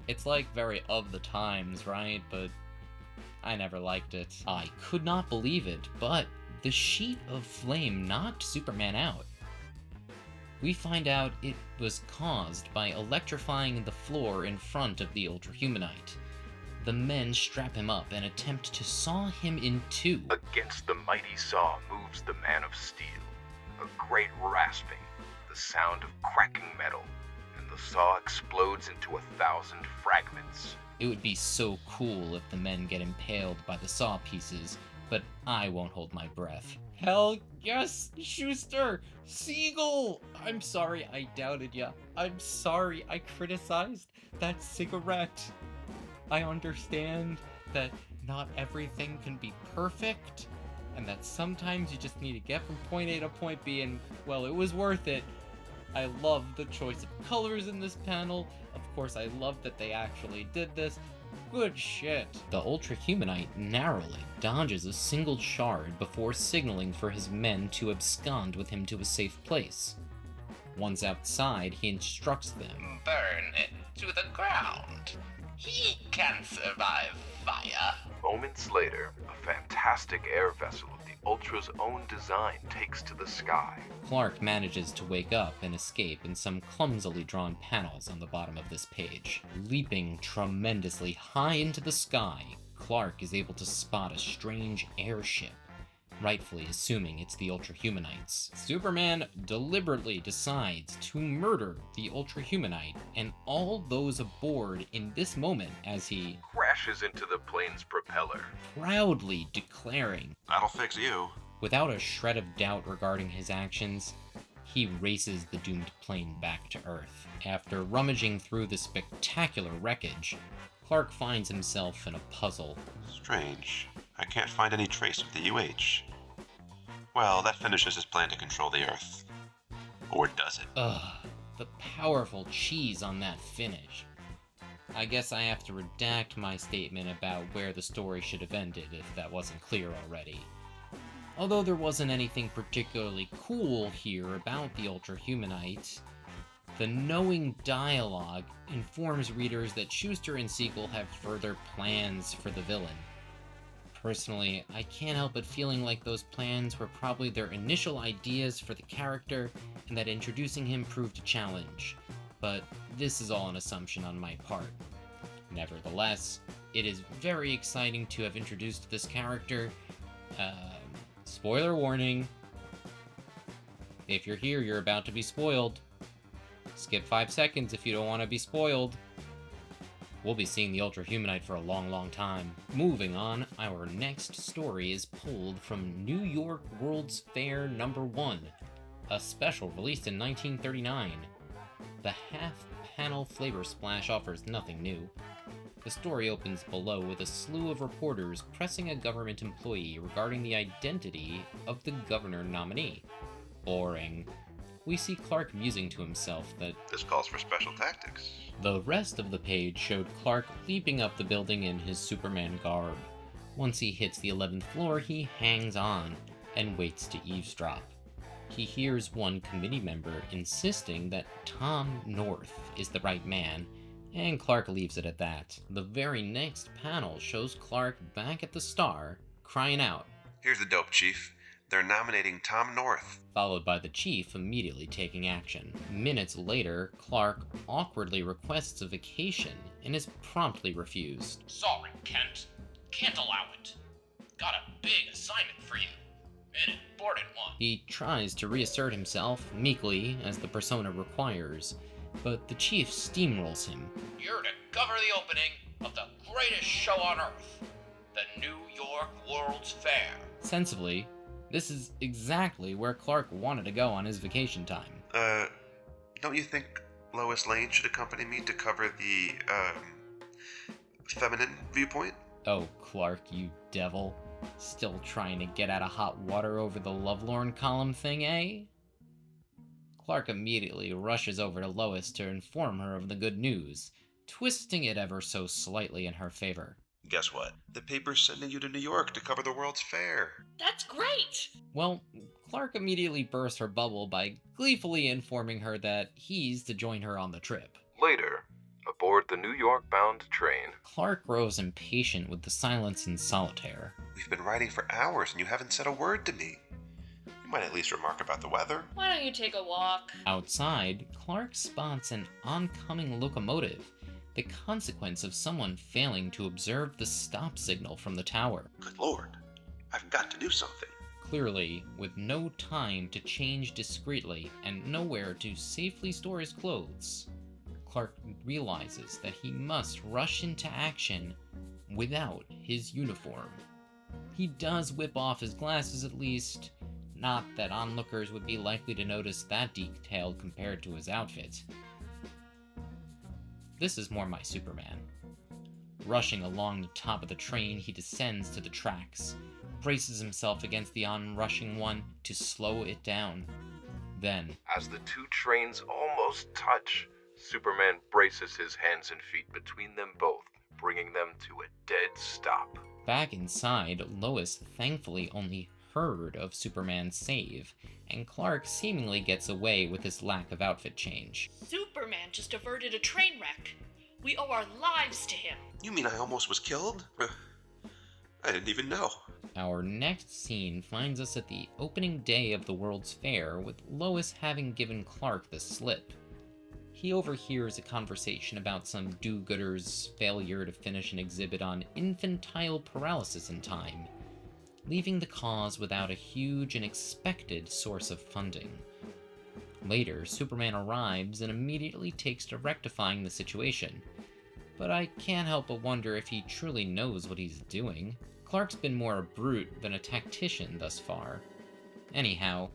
It's like very of the times, right? But I never liked it. I could not believe it, but the sheet of flame knocked Superman out. we find out it was caused by electrifying the floor in front of the Ultra Humanite. The men strap him up and attempt to saw him in two. Against the mighty saw moves the man of steel. A great rasping, the sound of cracking metal, and the saw explodes into 1,000 fragments. It would be so cool if the men get impaled by the saw pieces, but I won't hold my breath. Hell yes, Shuster! Siegel! I'm sorry I doubted ya. I'm sorry I criticized that cigarette. I understand that not everything can be perfect, and that sometimes you just need to get from point A to point B, and, well, it was worth it. I love the choice of colors in this panel. Of course, I love that they actually did this. Good shit. The Ultra Humanite narrowly dodges a single shard before signaling for his men to abscond with him to a safe place. Once outside, he instructs them. Burn it to the ground. He can survive fire. Moments later, a fantastic air vessel of the Ultra's own design takes to the sky. Clark manages to wake up and escape in some clumsily drawn panels on the bottom of this page. Leaping tremendously high into the sky, Clark is able to spot a strange airship, rightfully assuming it's the Ultra Humanites. Superman deliberately decides to murder the Ultra Humanite and all those aboard in this moment as he Crashes into the plane's propeller. proudly declaring, That'll fix you. without a shred of doubt regarding his actions, he races the doomed plane back to Earth. After rummaging through the spectacular wreckage, Clark finds himself in a puzzle. Strange. I can't find any trace of the UH. Well, that finishes his plan to control the Earth. Or does it? Ugh, the powerful cheese on that finish. I guess I have to redact my statement about where the story should have ended if that wasn't clear already. Although there wasn't anything particularly cool here about the Ultra Humanite, the knowing dialogue informs readers that Shuster and Siegel have further plans for the villain. Personally, I can't help but feeling like those plans were probably their initial ideas for the character, and that introducing him proved a challenge. But this is all an assumption on my part. Nevertheless, it is very exciting to have introduced this character. Spoiler warning. If you're here, you're about to be spoiled. Skip 5 seconds if you don't want to be spoiled. We'll be seeing the Ultra Humanite for a long, long time. Moving on, our next story is pulled from New York World's Fair #1, a special released in 1939. The half-panel flavor splash offers nothing new. The story opens below with a slew of reporters pressing a government employee regarding the identity of the governor nominee. Boring. We see Clark musing to himself that This calls for special tactics. the rest of the page showed Clark leaping up the building in his Superman garb. Once he hits the 11th floor, he hangs on and waits to eavesdrop. He hears one committee member insisting that Tom North is the right man, and Clark leaves it at that. The very next panel shows Clark back at the Star, crying out, Here's the dope, Chief. They're nominating Tom North. followed by the chief immediately taking action. Minutes later, Clark awkwardly requests a vacation and is promptly refused. Sorry, Kent. Can't allow it. Got a big assignment for you. An important one. He tries to reassert himself, meekly, as the persona requires, but the chief steamrolls him. You're to cover the opening of the greatest show on Earth, the New York World's Fair. Sensibly, this is exactly where Clark wanted to go on his vacation time. Don't you think Lois Lane should accompany me to cover the, feminine viewpoint? Oh, Clark, you devil. Still trying to get out of hot water over the Lovelorn column thing, eh? Clark immediately rushes over to Lois to inform her of the good news, twisting it ever so slightly in her favor. Guess what? The paper's sending you to New York to cover the World's Fair. That's great! Well, Clark immediately bursts her bubble by gleefully informing her that he's to join her on the trip. Later, aboard the New York-bound train, Clark grows impatient with the silence and solitaire. We've been riding for hours and you haven't said a word to me. You Might at least remark about the weather. Why don't you take a walk? Outside, Clark spots an oncoming locomotive, the consequence of someone failing to observe the stop signal from the tower. Good lord, I've got to do something. Clearly, with no time to change discreetly and nowhere to safely store his clothes, Clark realizes that he must rush into action without his uniform. He does whip off his glasses at least, not that onlookers would be likely to notice that detail compared to his outfit. This is more my Superman. Rushing along the top of the train, he descends to the tracks, braces himself against the onrushing one to slow it down. Then, As the two trains almost touch, Superman braces his hands and feet between them both, bringing them to a dead stop. back inside, Lois thankfully only heard of Superman's save, and Clark seemingly gets away with his lack of outfit change. Superman just averted a train wreck. We owe our lives to him. You mean I almost was killed? I didn't even know. Our next scene finds us at the opening day of the World's Fair, with Lois having given Clark the slip. He overhears a conversation about some do-gooder's failure to finish an exhibit on infantile paralysis in time, leaving the cause without a huge and expected source of funding. Later, Superman arrives and immediately takes to rectifying the situation, but I can't help but wonder if he truly knows what he's doing. Clark's been more a brute than a tactician thus far. Anyhow,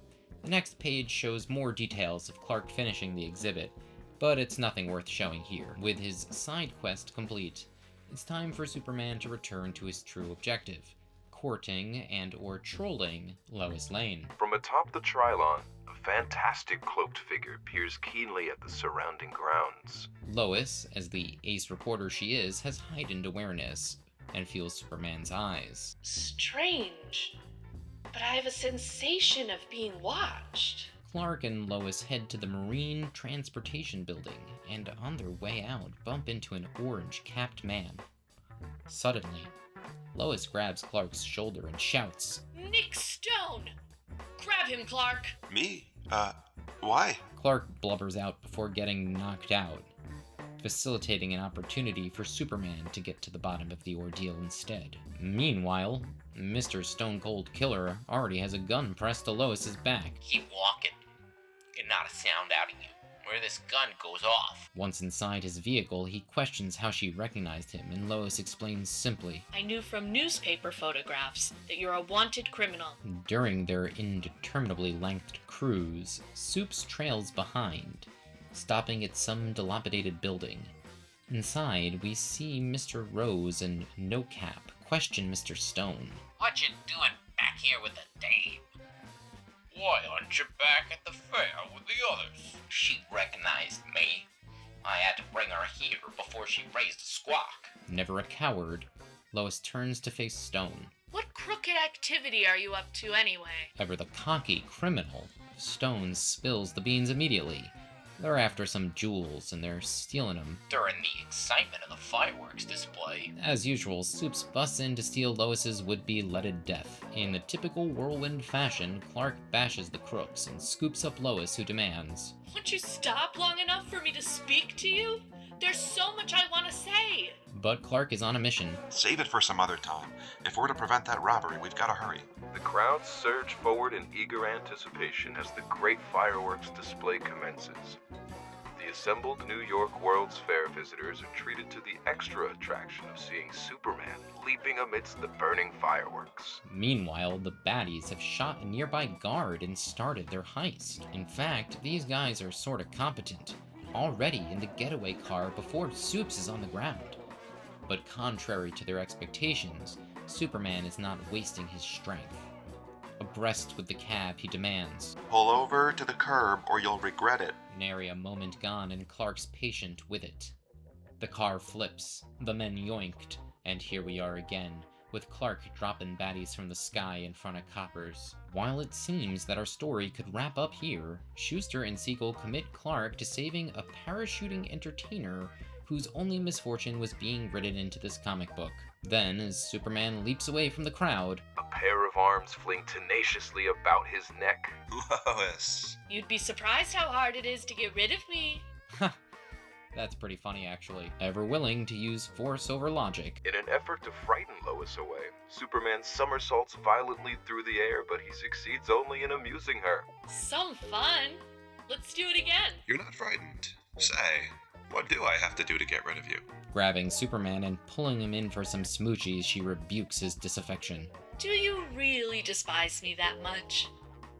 the next page shows more details of Clark finishing the exhibit, but it's nothing worth showing here. With his side quest complete, it's time for Superman to return to his true objective, courting and/or trolling Lois Lane. From atop the Trilon, a fantastic cloaked figure peers keenly at the surrounding grounds. Lois, as the ace reporter she is, has heightened awareness and feels Superman's eyes. Strange. But I have a sensation of being watched. Clark and Lois head to the Marine Transportation Building, and on their way out, bump into an orange-capped man. Suddenly, Lois grabs Clark's shoulder and shouts, Nick Stone! Grab him, Clark! Me? Why? Clark blubbers out before getting knocked out, facilitating an opportunity for Superman to get to the bottom of the ordeal instead. Meanwhile, Mr. Stone Cold Killer already has a gun pressed to Lois's back. Keep walking. Get not a sound out of you, where this gun goes off. Once inside his vehicle, he questions how she recognized him, and Lois explains simply. I knew from newspaper photographs that you're a wanted criminal. During their indeterminably lengthed cruise, Supes trails behind, stopping at some dilapidated building. Inside, we see Mr. Rose and No Cap question Mr. Stone. What you doing back here with the dame? Why aren't you back at the fair with the others? She recognized me. I had to bring her here before she raised a squawk. Never a coward, Lois turns to face Stone. What crooked activity are you up to anyway? Ever the cocky criminal, Stone spills the beans immediately. They're after some jewels, and they're stealing them. During the excitement of the fireworks display. As usual, Supes busts in to steal Lois's would-be leaded death. In the typical whirlwind fashion, Clark bashes the crooks and scoops up Lois, who demands, Won't you stop long enough for me to speak to you? There's so much I want to say. But Clark is on a mission. Save it for some other time. If we're to prevent that robbery, we've got to hurry. The crowds surge forward in eager anticipation as the great fireworks display commences. The assembled New York World's Fair visitors are treated to the extra attraction of seeing Superman leaping amidst the burning fireworks. Meanwhile, the baddies have shot a nearby guard and started their heist. In fact, these guys are sorta competent, already in the getaway car before Supes is on the ground. But contrary to their expectations, Superman is not wasting his strength. Abreast with the cab, he demands, Pull over to the curb or you'll regret it. nary a moment gone and Clark's patient with it. The car flips, the men yoinked, and here we are again, with Clark dropping baddies from the sky in front of coppers. While it seems that our story could wrap up here, Shuster and Siegel commit Clark to saving a parachuting entertainer whose only misfortune was being written into this comic book. Then, as Superman leaps away from the crowd, a pair of arms fling tenaciously about his neck. Lois! You'd be surprised how hard it is to get rid of me. That's pretty funny, actually. Ever willing to use force over logic. In an effort to frighten Lois away, Superman somersaults violently through the air, but he succeeds only in amusing her. Some fun. Let's do it again. You're not frightened. Say, what do I have to do to get rid of you? Grabbing Superman and pulling him in for some smoochies, she rebukes his disaffection. Do you really despise me that much?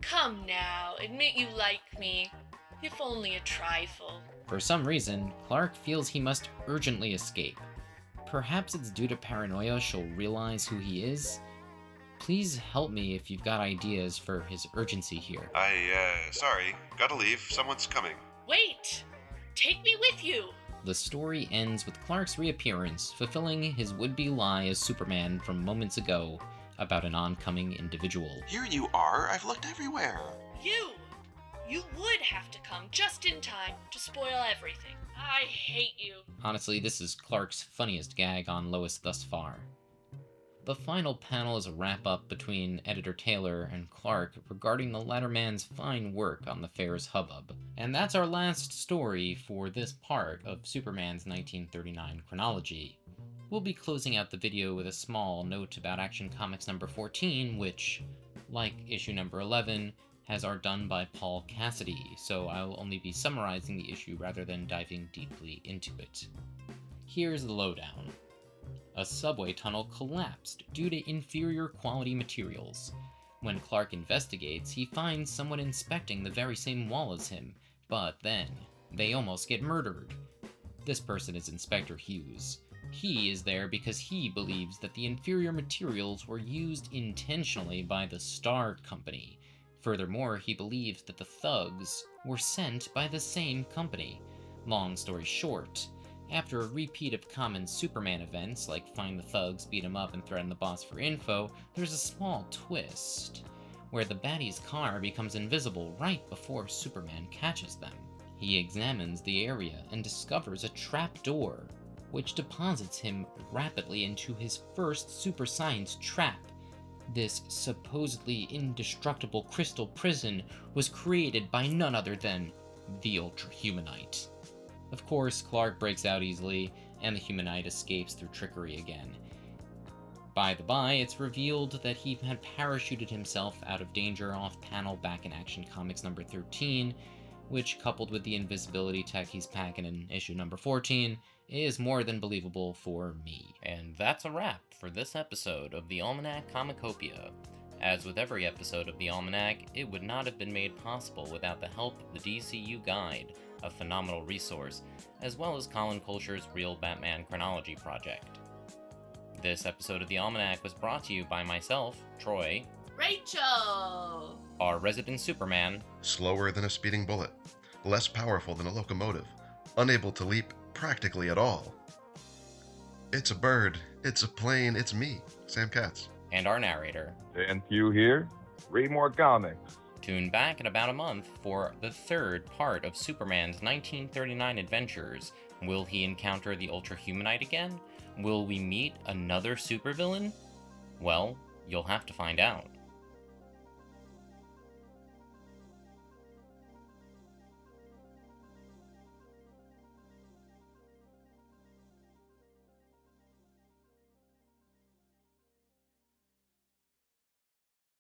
Come now, admit you like me, if only a trifle. For some reason, Clark feels he must urgently escape. Perhaps it's due to paranoia she'll realize who he is? Please help me if you've got ideas for his urgency here. Sorry. Gotta leave. Someone's coming. Wait! Take me with you! The story ends with Clark's reappearance, fulfilling his would-be lie as Superman from moments ago about an oncoming individual. Here you are. I've looked everywhere. You would have to come just in time to spoil everything. I hate you. Honestly, this is Clark's funniest gag on Lois thus far. The final panel is a wrap-up between Editor Taylor and Clark regarding the latter man's fine work on the fair's hubbub. And that's our last story for this part of Superman's 1939 chronology. We'll be closing out the video with a small note about Action Comics number 14, which, like issue number 11, has art done by Paul Cassidy, so I'll only be summarizing the issue rather than diving deeply into it. Here's the lowdown. A subway tunnel collapsed due to inferior quality materials. When Clark investigates, he finds someone inspecting the very same wall as him, but then they almost get murdered. This person is Inspector Hughes. He is there because he believes that the inferior materials were used intentionally by the Star Company. Furthermore, he believes that the thugs were sent by the same company. Long story short, after a repeat of common Superman events, like find the thugs, beat him up, and threaten the boss for info, there's a small twist, where the baddie's car becomes invisible right before Superman catches them. He examines the area and discovers a trapdoor, which deposits him rapidly into his first super science trap. This supposedly indestructible crystal prison was created by none other than the Ultra Humanite. Of course, Clark breaks out easily, and the Humanite escapes through trickery again. By the by, it's revealed that he had parachuted himself out of danger off-panel back in Action Comics number 13, which, coupled with the invisibility tech he's packing in issue number 14, is more than believable for me. And that's a wrap for this episode of the Almanac Comicopia. As with every episode of the Almanac, it would not have been made possible without the help of the DCU Guide, a phenomenal resource, as well as Colin Kolscher's Real Batman Chronology Project. This episode of the Almanac was brought to you by myself, Troy, Rachel! our resident Superman, Slower than a speeding bullet. Less powerful than a locomotive. Unable to leap practically at all. It's a bird. It's a plane. It's me, Sam Katz. and our narrator. And you here? Read more comics. Tune back in about a month for the third part of Superman's 1939 adventures. Will he encounter the Ultra Humanite again? Will we meet another supervillain? Well, you'll have to find out.